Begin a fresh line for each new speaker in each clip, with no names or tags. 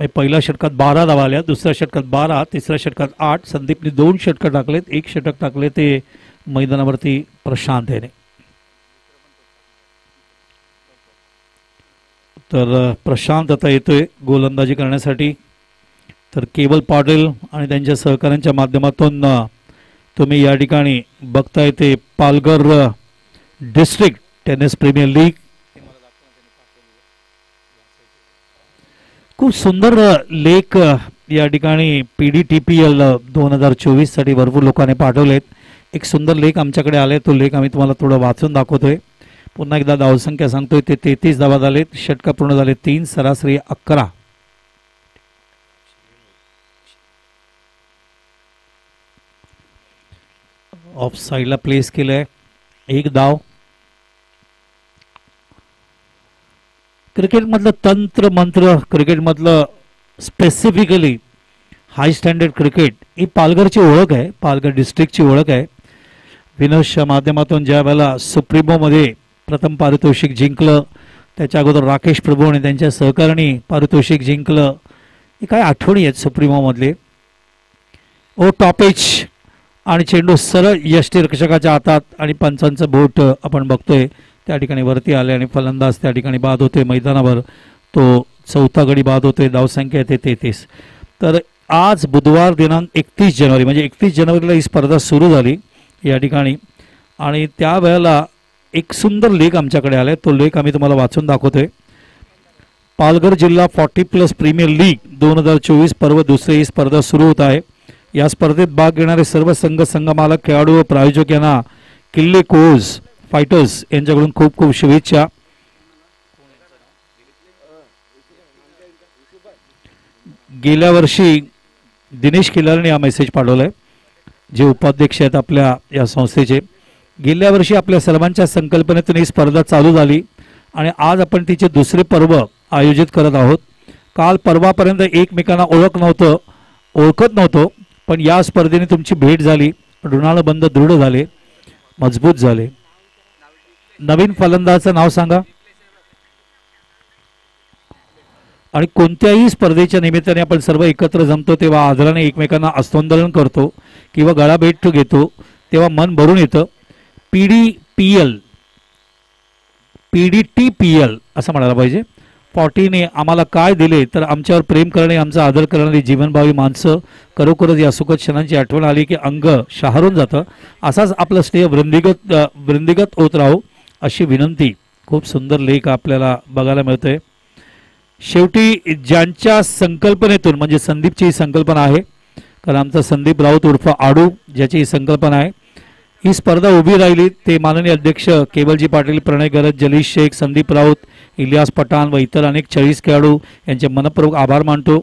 पहिल्या षटकात 12 धावा आल्या, दुसऱ्या षटकात 12, तिसऱ्या षटकात 8. संदीपने 2 षटकं टाकलेत, 1 षटक टाकले ते मैदानावरती प्रशांत याने. तर प्रशांत आता येतोय गोलंदाजी करण्यासाठी. तर केवल पाटील आणि त्यांच्या सहकाऱ्यांच्या माध्यमातून तुम्ही या ठिकाणी बघताय ते Palghar district tennis premier league. खूप सुंदर लेख या ठिकाणी PDTPL 2024 साठी भरपूर लोकांनी पाठवलेत. एक सुंदर लेख आमच्याकडे आले, तो लेख आम्ही तुम्हाला थोडं वाचून दाखवतोय. पुन्हा एकदा धावसंख्या सांगतोय ते 33 धावा झालेत, षटका पूर्ण झाले 3, सरासरी 11. ऑफ साइडला प्लेस केलंय, 1 धाव. क्रिकेट मधलं तंत्र मंत्र, क्रिकेट मधलं स्पेसिफिकली हाय स्टँडर्ड क्रिकेट ही पालघरची ओळख आहे, पालघर डिस्ट्रिक्टची ओळख आहे. विनोदच्या माध्यमातून ज्या वेळेला सुप्रीमोमध्ये प्रथम पारितोषिक जिंकलं, त्याच्या अगोदर राकेश प्रभू आणि त्यांच्या सहकार्याने पारितोषिक जिंकलं. हे काय आठवणी आहेत सुप्रीमोमधले. ओ टॉपेज आणि चेंडू सरळ यष्टिरक्षकाच्या हातात आणि पंचांचं बोट आपण बघतोय त्या ठिकाणी वरती आले आणि फलंदाज त्या ठिकाणी बाद होते मैदानावर. तो चौथा गडी बाद होते, धावसंख्या येते 33. तर आज बुधवार दिनांक 31 जानेवारी म्हणजे 31 जानेवारीला ही स्पर्धा सुरू झाली या ठिकाणी. आणि त्यावेळेला एक सुंदर लेख आमच्याकडे आलाय, तो लेख आम्ही तुम्हाला वाचून दाखवतोय. पालघर जिल्हा 40+ प्रीमियर लीग 2024 पर्व दुसरी ही स्पर्धा सुरू होत आहे. या स्पर्धेत भाग घेणारे सर्व संघ, संघमालक, खेळाडू व प्रायोजक यांना किल्ले कोज फायटर्स यांच्याकडून खूप खूप शुभेच्छा. गेल्या वर्षी दिनेश खिलारीने हा मेसेज पाठवलाय, जे उपाध्यक्ष आहेत आपल्या या संस्थेचे. गेल्या वर्षी आपल्या सर्वांच्या संकल्पनेतून ही स्पर्धा चालू झाली आणि आज आपण तिचे दुसरे पर्व आयोजित करत आहोत. काल परवापर्यंत एकमेकांना ओळखत नव्हतो, पण या स्पर्धेने तुमची भेट झाली, ऋणानुबंध दृढ झाले, मजबूत झाले. नवीन फलंदाजाचं नाव सांगा. आणि कोणत्याही स्पर्धेच्या निमित्ताने आपण सर्व एकत्र जमतो तेव्हा आदराने एकमेकांना हस्तांदोलन करतो किंवा गळाभेट घेतो, तेव्हा मन भरून येतं. PDTPL असं म्हणायला पाहिजे. 40ने आम्हाला काय दिले तर आमच्यावर प्रेम करणे, आमचा आदर करणारी जीवनभावी माणसं. खरोखरच या सुखद क्षणांची आठवण आली की अंग शहारून जातं. असाच आपलं स्नेह वृंदीगत होत राहू अशी विनंती. खूप सुंदर लेख आपल्याला बघायला मिळतोय. शेवटी ज्यांच्या संकल्पनेतून म्हणजे संदीपची संकल्पना आहे, कारण आमचा संदीप राऊत उर्फ आडू ज्याची ही संकल्पना आहे, ही स्पर्धा उभी राहिली ते माननीय अध्यक्ष केवलजी पाटील, प्रणय गरज, जलीश शेख, संदीप राऊत, इलियास पठाण व इतर अनेक 40 खेळाडू यांचे मनपूर्वक आभार मानतो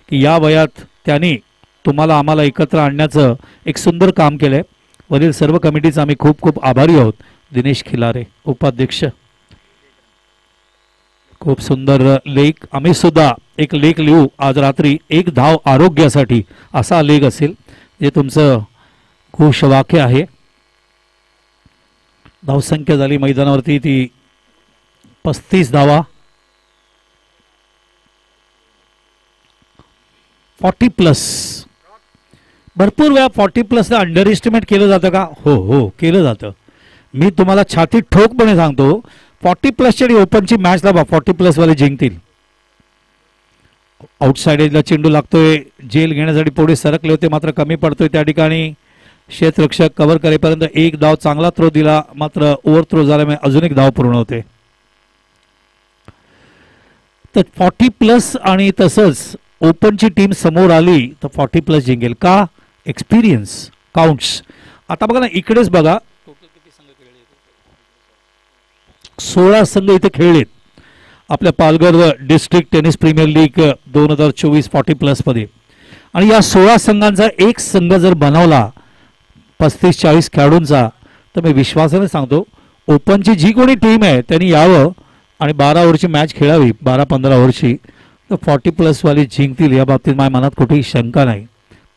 की या वयात त्यांनी तुम्हाला आम्हाला एकत्र आणण्याचं एक सुंदर काम केलंय. वरील सर्व कमिटीचे आम्ही खूप खूप आभारी आहोत. दिनेश खिलारे उपाध्यक्ष. खूप सुंदर लेख. आम्ही सुद्धा एक लेख लिहू आज रात्री, 1 धाव आरोग्यासाठी असा लेख असेल जे तुमचं घोषवाक्य आहे. धावसंख्या झाली मैदानावरती ती 35 धावा. 40+. भरपूर वेळा 40+ अंडर एस्टिमेट केलं जातं का? हो केलं जातं. मी तुम्हाला छाती ठोकपणे सांगतो, 40+च्या ओपनची मॅच लावा, 40+ वाले जिंकतील. आउटसाइड एजला चेंडू लागतोय, जेल घेण्यासाठी पुढे सरकले होते मात्र कमी पडतोय त्या ठिकाणी. क्षेत्ररक्षक कव्हर करेपर्यंत 1 धाव चांगला थ्रो दिला, मात्र ओव्हर थ्रो झाल्यामुळे अजून 1 धाव पूर्ण होते. तर 40+ आणि तसंच ओपनची टीम समोर आली तर 40+ जिंकेल का? Experience counts. आता बघा ना, इकडेच बघा, 16 संघ इथे खेळलेत आपल्या Palghar district tennis premier league 2024 40+ मध्ये. आणि या 16 संघांचा एक संघ जर बनवला 35-40 खेळाडूंचा, तर मी विश्वासाने सांगतो ओपनची जी कोणी टीम आहे त्यांनी यावं आणि 12 ओव्हरची मॅच खेळावी, 12-15 ओव्हरची, तर 40+ वाली जिंकतील. या बाबतीत माझ्या मनात कुठेही शंका नाही.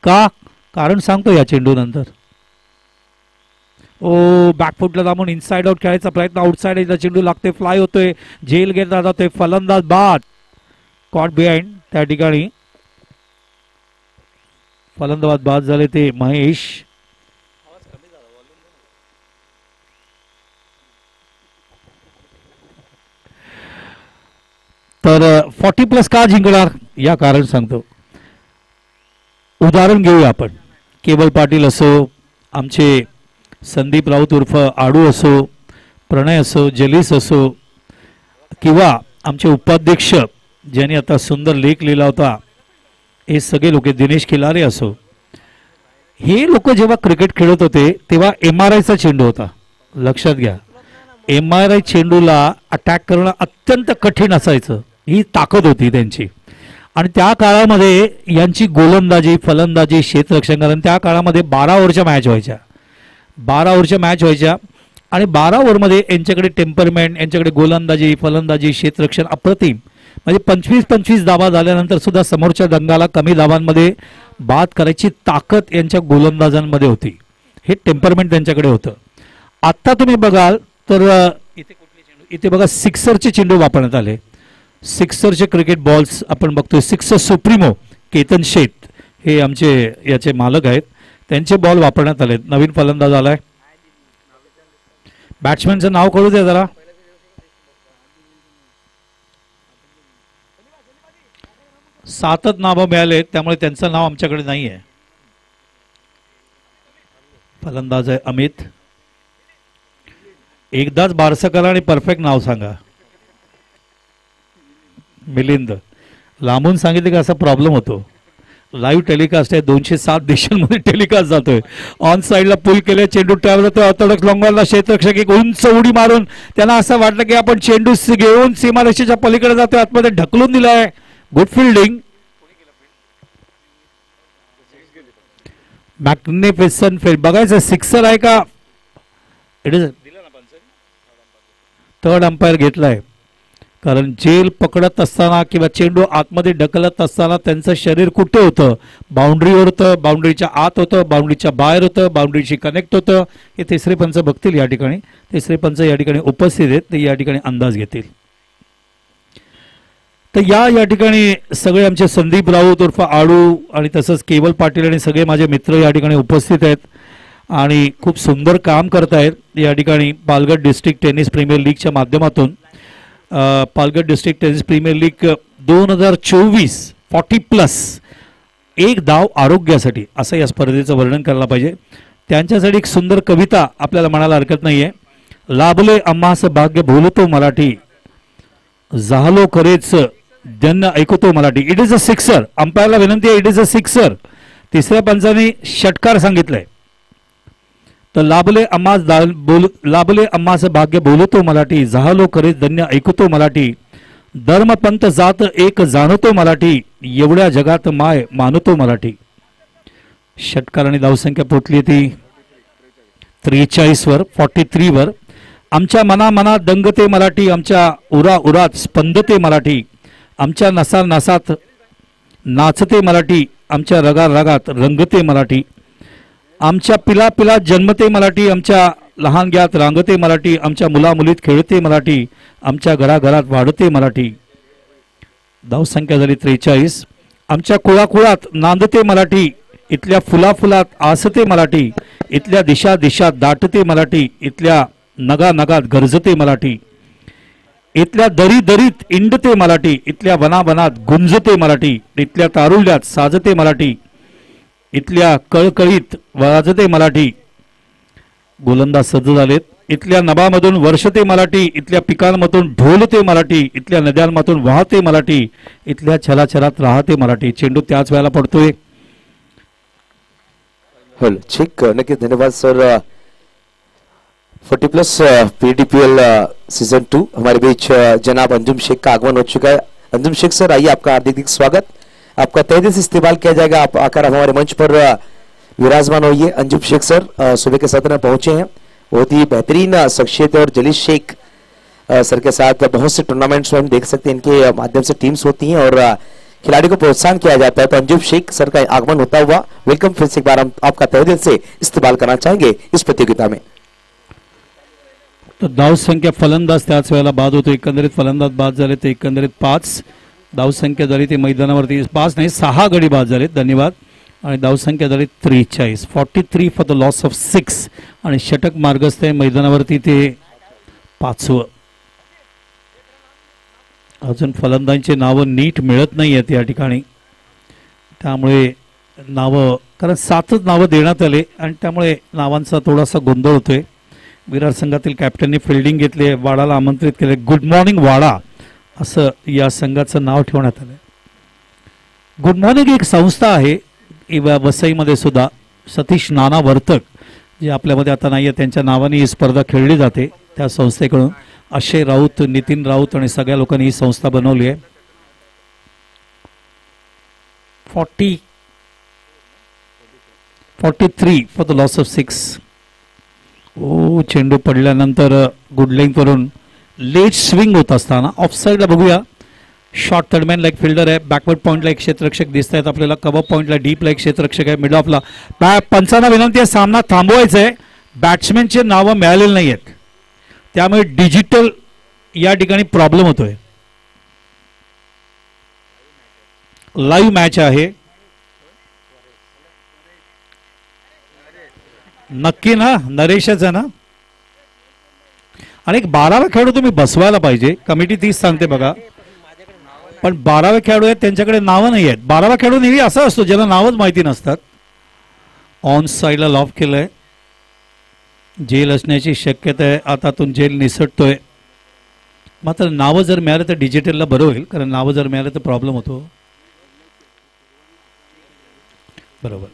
का? कारण सांगतो या चेंडू नंतर. बॅकफुटला दाबून इनसाइड आउट खेळायचा प्रयत्न, आउटसाइड चेंडू लागते, फ्लाय होतोय, जेल घेतला जातोय, फलंदाज बाद, कॉट बिहाइंड. त्या ठिकाणी फलंदाज बाद झाले ते महेश. तर 40+ का जिंकणार या कारण सांगतो. उदाहरण घेऊया आपण. केवल पाटील असो, आमचे संदीप राऊत उर्फ आडू असो, प्रणय असो, जलीस असो, किंवा आमचे उपाध्यक्ष ज्यांनी आता सुंदर लेख लिहिला होता, हे सगळे लोक, दिनेश खिलारे असो, हे लोक जेव्हा क्रिकेट खेळत होते तेव्हा MRIचा चेंडू होता. लक्षात घ्या, MRI चेंडूला अटॅक करणं अत्यंत कठीण असायचं. ही ताकद होती त्यांची. आणि त्या काळामध्ये यांची गोलंदाजी, फलंदाजी, क्षेत्ररक्षण, कारण त्या काळामध्ये 12 ओव्हरच्या मॅच व्हायच्या. 12 ओव्हरच्या मॅच व्हायच्या आणि 12 ओव्हरमध्ये यांच्याकडे टेम्परमेंट, यांच्याकडे गोलंदाजी, फलंदाजी, क्षेत्ररक्षण अप्रतिम. म्हणजे 25-25 धावा झाल्यानंतर सुद्धा समोरच्या दंगाला कमी धावांमध्ये बाद करायची ताकद यांच्या गोलंदाजांमध्ये होती. हे टेम्परमेंट त्यांच्याकडे होतं. आत्ता तुम्ही बघाल तर इथे बघा सिक्सरचे चेंडू वापरण्यात आले. सिक्सरचे क्रिकेट बॉल्स आपण बघतोय. सिक्सर सुप्रीमो केतन शेठ हे आमचे याचे मालक आहेत, त्यांचे बॉल वापरण्यात आले. नवीन फलंदाज आलाय. बॅट्समॅनचं नाव कळू द्या जरा. सातच नावं मिळाले, त्यामुळे त्यांचं नाव आमच्याकडे नाही आहे. फलंदाज आहे अमित. एकदाच बारसं करा आणि परफेक्ट नाव सांगा. मिलिंद. लांबून सांगितले का असा प्रॉब्लेम होतो. लाईव्ह टेलिकास्ट आहे, 207 देशांमध्ये टेलिकास्ट जातोय. ऑन साईडला पुल केले, चेंडू ट्रॅव्हल होतो. ऑर्थोडॉक्स लॉंगबॉलला क्षेत्ररक्षक एक उंच उडी मारून त्यांना असं वाटलं की आपण चेंडू घेऊन सीमारेषेच्या पलीकडे जातोय, आतमध्ये ढकलून दिलाय. Good fielding. Magnificent field. बघायचं सिक्सर आहे का. इट इज थर्ड अंपायर घेतलाय. कारण जेल पकडत असताना किंवा चेंडू आतमध्ये ढकलत असताना त्यांचं शरीर कुठे होतं, बाउंड्रीवर होतं, बाउंड्रीच्या आत होतं, बाउंड्रीच्या बाहेर होतं, बाउंड्रीशी कनेक्ट होतं. हे तिसरे पंच बघतील या ठिकाणी. तिसरे पंच या ठिकाणी उपस्थित आहेत, ते या ठिकाणी अंदाज घेतील. तर या ठिकाणी सगळे आमचे संदीप राऊत उर्फ आडू आणि तसंच केवल पाटील आणि सगळे माझे मित्र या ठिकाणी उपस्थित आहेत आणि खूप सुंदर काम करत आहेत. या ठिकाणी पालघर डिस्ट्रिक्ट टेनिस प्रीमियर लीगच्या माध्यमातून Palghar district tennis premier league 2024 40+ एक धाव आरोग्यासाठी असं या स्पर्धेचं वर्णन करायला पाहिजे. त्यांच्यासाठी एक सुंदर कविता आपल्याला म्हणायला हरकत नाहीये. लाभले आम्हास भाग्य बोलतो मराठी, झालो खरेच ज्यांना ऐकतो Marathi. It is a sixer. अंपायरला विनंती आहे, इट इज अ सिक्सर. तिसऱ्या पंचाने षटकार सांगितलंय. तर लाभले आम्हास भाग्य बोलतो मराठी, झालो खरे धन्य ऐकतो मराठी, धर्मपंथ जात एक जाणतो मराठी, एवढ्या जगात माय मानतो मराठी. षटकाराने धावसंख्या पोचली ती 43 वर, 43 वर. आमच्या मनामनात दंगते मराठी, आमच्या उरा उरात स्पंदते मराठी, आमच्या नसा नसात नाचते मराठी, आमच्या रगा रगात रंगते मराठी, आमच्या पिला पिलात जन्मते मराठी, आमच्या लहान ग्यात रांगते मराठी, आमच्या मुला मुलीत खेळते मराठी, आमच्या घराघरात वाढते मराठी. धावसंख्या झाली 43. आमच्या कुळाकुळात नांदते मराठी, इथल्या फुला फुलात आसते मराठी, इथल्या दिशा दिशात दाटते मराठी, इथल्या नगा नगात गरजते मराठी, इथल्या दरी दरीत इंडते मराठी, इथल्या वनावनात गुंजते मराठी, इथल्या तारुल्यात साजते मराठी, इथल्या कळकळीत वाजते मराठी. गोलंदाज सज्ज झालेत. इथल्या नभामधून वर्षते मराठी, इथल्या पिकांमधून ढोलते मराठी, इथल्या नद्यांमधून वाहते मराठी, इथल्या छलाछलात राहते मराठी. चेंडू त्याच वेळेला पडतोय.
ठीक, नक्कीच धन्यवाद सर. 40+ PDPL सीजन 2 हमारे बीच जनाब अंजुम शेख का आगमन हो चुका है. अंजुम शेख सर, आइए, आपका हार्दिक स्वागत. आपका तहे दिल से इस्तेमाल किया जाएगा. आप आकर हमारे मंच पर विराजमान होइए. अंजुम शेख सर सुबह के सत्र में पहुंचे हैं. बहुत ही बेहतरीन शख्सियत और जलील शेख सर के साथ बहुत से टूर्नामेंट्स में हम देख सकते हैं, इनके माध्यम से टीम्स होती हैं और खिलाड़ी को प्रोत्साहन किया जाता है. तो अंजुम शेख सर का आगमन होता हुआ वेलकम. फिर से एक बार हम आपका तहे दिल से इस्तेमाल करना चाहेंगे इस प्रतियोगिता में.
तो धाव संख्या फलंदाज त्याच वेळेला बाद होतो. एकंदरीत फलंदाज बाद झाले ते एकंदरीत 5. धावसंख्या झाली ती मैदानावरती 5 नाही 6 गडी बाद झाले. धन्यवाद. आणि धावसंख्या झाली 43. 43 फॉर द लॉस ऑफ 6 आणि षटक मार्गस्थ आहे मैदानावरती ते 5वं. अजून फलंदाजांची नावं नीट मिळत नाही आहेत या ठिकाणी, त्यामुळे नावं कारण 7च नावं देण्यात आले आणि त्यामुळे नावांचा थोडासा गोंधळ होतोय. विरार संघातील कॅप्टनने फिल्डिंग घेतली आहे. वाडाला आमंत्रित केले. गुड मॉर्निंग वाडा असं या संघाचं नाव ठेवण्यात आलं. गुड मॉर्निंग एक संस्था आहे वसईमध्ये सुद्धा. सतीश नाना वर्तक जे आपल्यामध्ये आता नाही आहे त्यांच्या नावाने ही स्पर्धा खेळली जाते. त्या संस्थेकडून अक्षय राऊत, नितीन राऊत आणि सगळ्या लोकांनी ही संस्था बनवली आहे. 43 फॉर द लॉस ऑफ 6. ओ चेंडू पडल्यानंतर गुड लेंथ करून लेट स्विंग होत असताना ऑफ साईडला बघूया. शॉर्ट थर्डमॅन लाईक फिल्डर आहे. बॅकवर्ड पॉईंटला एक क्षेत्ररक्षक दिसत आहेत आपल्याला. कव्हर पॉईंटला डीपला एक क्षेत्ररक्षक आहे. मिड ऑफला पंचांना विनंती आहे सामना थांबवायचा आहे. बॅट्समॅनचे नावं मिळालेली नाही आहेत, त्यामुळे डिजिटल या ठिकाणी प्रॉब्लेम होतोय. लाईव्ह मॅच आहे. नक्की ना नरेशच आहे ना. आणि एक 12वा खेळाडू तुम्ही बसवायला पाहिजे. कमिटी 30 सांगते बघा, पण 12वे खेळाडू आहेत त्यांच्याकडे नावं नाही आहेत. 12वा खेळाडू नेहमी असा असतो ज्याला नावच माहिती नसतात. ऑन साईडला लॉफ केलंय. जेल असण्याची शक्यता आहे. आतातून जेल निसटतोय. मात्र नावं जर मिळालं तर डिजिटलला बरं होईल, कारण नावं जर मिळालं तर प्रॉब्लेम होतो. बरोबर.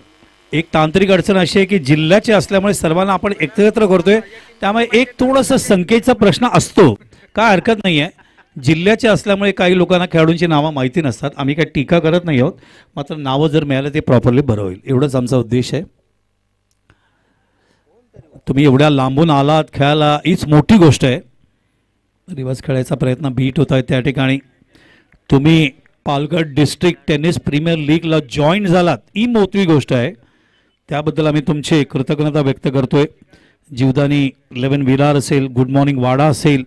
एक तांत्रिक अडचण अशी आहे की जिल्ह्याचे असल्यामुळे सर्वांना आपण एकत्र करतोय, त्यामुळे एक थोडंसं संख्येचा प्रश्न असतो. काय हरकत नाही आहे. जिल्ह्याचे असल्यामुळे काही लोकांना खेळाडूंची नावं माहिती नसतात. आम्ही काही टीका करत नाही आहोत, मात्र नावं जर मिळालं ते प्रॉपरली बरं होईल एवढंच आमचा उद्देश आहे. तुम्ही एवढ्या लांबून आलात खेळायला हीच मोठी गोष्ट आहे. रिवर्स खेळायचा प्रयत्न बीट होत आहे त्या ठिकाणी. तुम्ही पालघर डिस्ट्रिक्ट टेनिस प्रीमियर लीगला जॉईन झालात ही मोठी गोष्ट आहे. त्याबद्दल आम्ही तुमची कृतज्ञता व्यक्त करतोय. जीवदानी 11 विरार असेल, गुड मॉर्निंग वाडा असेल,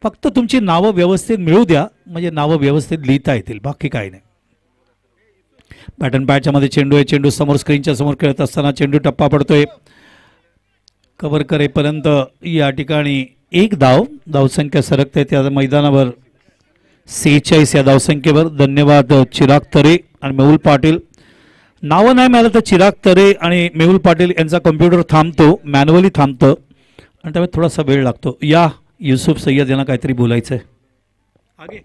फक्त तुमची नावं व्यवस्थित मिळू द्या, म्हणजे नावं व्यवस्थित लिहिता येतील, बाकी काही नाही. बॅटन बॅटच्या मध्ये चेंडू आहे. चेंडू समोर स्क्रीनच्या समोर खेळत असताना चेंडू टप्पा पडतोय. कव्हर करेपर्यंत या ठिकाणी एक धावसंख्या सरकते त्या मैदानावर 46 या धावसंख्येवर. धन्यवाद चिराग तरे आणि मेहुल पाटील. नावं नाही मिळालं तर चिराग तरे आणि मेहुल पाटील यांचा कम्प्युटर थांबतो, मॅन्युअली थांबतं आणि त्यामुळे थोडासा वेळ लागतो. या युसुफ सय्यद यांना काहीतरी बोलायचं आहे.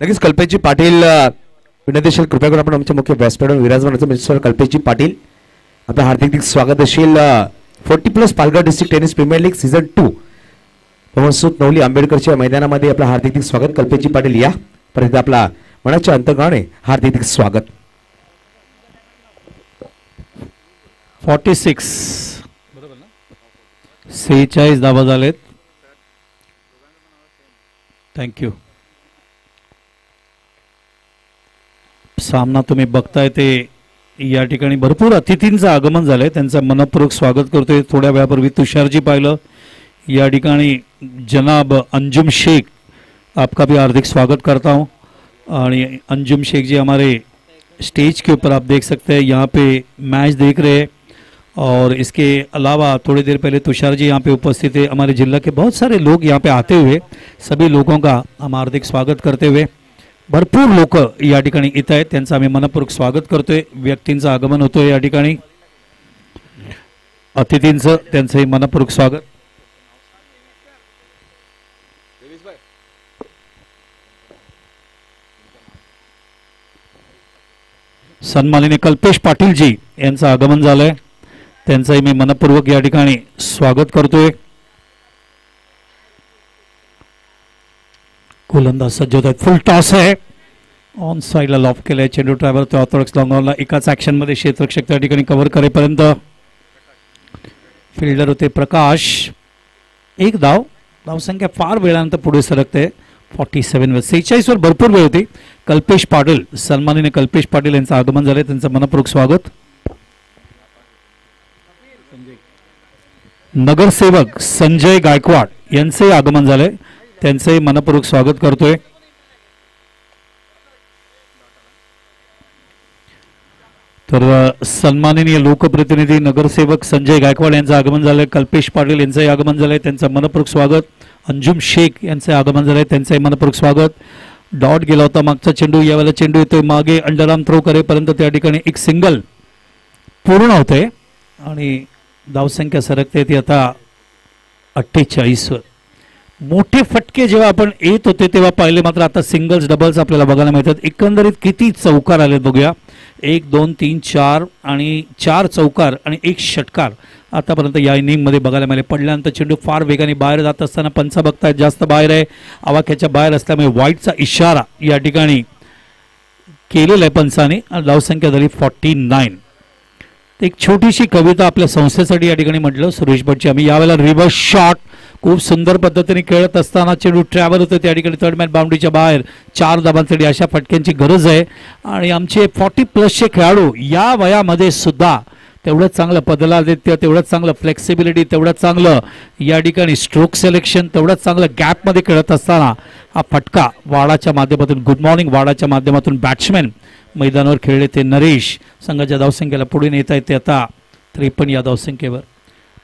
नक्कीच कल्पेशजी पाटील विनंतीशील कृपया करून आपण आमच्या मुख्य व्यासपीठावर विराजमान मिस्टर कल्पेशजी पाटील आपलं हार्दिक स्वागत असेल. 40+ Palghar district tennis premier league season 2 Pavansut Navali आंबेडकरच्या मैदानामध्ये आपलं हार्दिक स्वागत. कल्पेशजी पाटील या परत आपला मनाच्या अंतर्गाने हार्दिक स्वागत.
46 46 धावा झालेत. थँक्यू. सामना तुम्ही बघताय ते या ठिकाणी भरपूर अतिथींचं आगमन झालंय, त्यांचं मनपूर्वक स्वागत करतोय. थोड्या वेळापूर्वी तुषारजी पाहिलं. या ठिकाणी जनाब अंजुम शेख आपका भी हार्दिक स्वागत करता हूँ. और अंजुम शेख जी हमारे स्टेज के ऊपर आप देख सकते हैं, यहाँ पे मैच देख रहे हैं. और इसके अलावा थोड़ी देर पहले तुषार जी यहाँ पे उपस्थित है. हमारे जिला के बहुत सारे लोग यहाँ पे आते हुए सभी लोगों का हम हार्दिक स्वागत करते हुए भरपूर लोक या ठिकाणी येत आहेत, त्यांचं आम्ही मनपूर्वक स्वागत करतोय. व्यक्तींचं आगमन होतोय या ठिकाणी, अतिथींचं त्यांचंही मनपूर्वक स्वागत. सन्माननीय कल्पेश पाटील जी यांचं आगमन झालंय, त्यांचंही मी मनपूर्वक या ठिकाणी स्वागत करतोय. गोलंदाज सज्ज होत आहेत. फुल टॉस आहे. ऑन साईडला लॉफ केलंय. चेंडू ड्रायव्हर तो ऑर्थोडॉक्स लॉंगॉनला एकाच ऍक्शन मध्ये क्षेत्ररक्षक त्या ठिकाणी कव्हर करेपर्यंत फिल्डर होते प्रकाश. एक धावसंख्या फार वेळानंतर पुढे सरकते. 47 वर 46 वर भरपूर वेळ होती. कल्पेश पाटील, सन्माननीय कल्पेश पाटील यांचं आगमन झालंय, त्यांचं मनपूर्वक स्वागत. नगरसेवक संजय गायकवाड यांचे आगमन झाले, त्यांचंही मनपूर्वक स्वागत करतोय. तर सन्माननीय लोकप्रतिनिधी नगरसेवक संजय गायकवाड यांचं आगमन झालंय. कल्पेश पाटील यांचंही आगमन झालंय, त्यांचं मनपूर्वक स्वागत. अंजुम शेख यांचं आगमन झालंय, त्यांचंही मनपूर्वक स्वागत. डॉट गेला होता मागचा चेंडू, यावेळेला चेंडू येतोय मागे अंडरआर्म थ्रो करेपर्यंत त्या ठिकाणी एक सिंगल पूर्ण होते आणि धावसंख्या सरकते ती आता 48 वर. मोठे फटके जेव्हा आपण येत होते तेव्हा पाहिले, मात्र आता सिंगल्स डबल्स आपल्याला बघायला मिळतात. एकंदरीत किती चौकार आले बघूया. 1 2 3 4 आणि 4 चौकार आणि 1 षटकार आतापर्यंत या इनिंगमध्ये बघायला मिळाले. पडल्यानंतर चेंडू फार वेगाने बाहेर जात असताना पंच बघतायत जास्त बाहेर आहे, आवाक्याच्या बाहेर असल्यामुळे वाईटचा इशारा या ठिकाणी केलेला आहे पंचाने. धावसंख्या झाली 49. एक छोटीशी कविता आपल्या संस्थेसाठी या ठिकाणी म्हटलं सुरेश भटजी. आम्ही यावेळेला रिव्हर्स शॉट खूप सुंदर पद्धतीने खेळत असताना चेंडू ट्रॅव्हल होतो त्या ठिकाणी थर्ड मॅन बाउंड्रीच्या बाहेर 4 धाबांसाठी अशा फटक्यांची गरज आहे. आणि आमचे 40+ खेळाडू या वयामध्ये सुद्धा तेवढंच चांगलं पदलादित्य, तेवढंच चांगलं फ्लेक्सिबिलिटी, तेवढंच चांगलं या ठिकाणी स्ट्रोक सिलेक्शन, तेवढंच चांगलं गॅपमध्ये खेळत असताना हा फटका वाडाच्या माध्यमातून, गुड मॉर्निंग वाडाच्या माध्यमातून बॅट्समॅन मैदानावर खेळले ते नरेश. संघाच्या धावसंख्येला पुढे नेता येते आता 53 या धावसंख्येवर.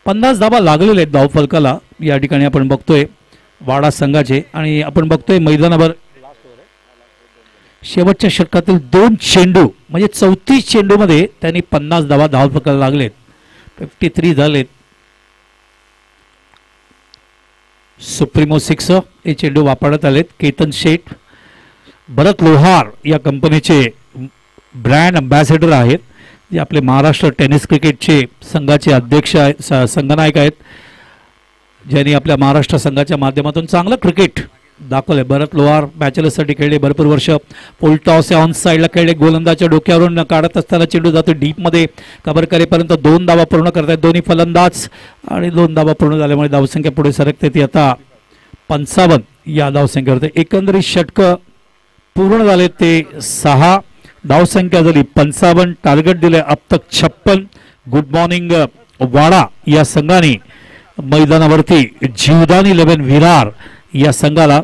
50 धाबा लागलेले आहेत धावफलकाला या ठिकाणी आपण बघतोय वाडा संघाचे. आणि आपण बघतोय मैदानावर शेवटच्या षटकातील 2 चेंडू म्हणजे 34 चेंडूमध्ये त्यांनी 50 धावा धावफलकाला लागलेत. 53 झालेत. सुप्रीमो 6 हे चेंडू वापरण्यात आलेत. केतन शेठ, भरत लोहार या कंपनीचे ब्रँड अँबॅसेडर आहेत, जे आपले महाराष्ट्र टेनिस क्रिकेटचे संघाचे अध्यक्ष आहेत, संघनायक आहेत, ज्यांनी आपल्या महाराष्ट्र संघाच्या माध्यमातून चांगलं क्रिकेट दाखवलंय. भरत लोहार बॅचलर्ससाठी खेळले भरपूर वर्ष. फुल टॉस या ऑन साईडला खेळले, गोलंदाजच्या डोक्यावरून काढत असताना चेंडू जातो डीपमध्ये, कव्हर करेपर्यंत 2 धावा पूर्ण करतायत दोन्ही फलंदाज. आणि 2 धावा पूर्ण झाल्यामुळे धावसंख्या पुढे सरकते ती आता 55 या धावसंख्येवर. एकंदरीत षटकं पूर्ण झाले ते 6. धावसंख्या झाली 55. टार्गेट दिले अब तक 56. गुड मॉर्निंग वाडा या संघाने मैदानावरती जीवदान 11 विरार या संघाला,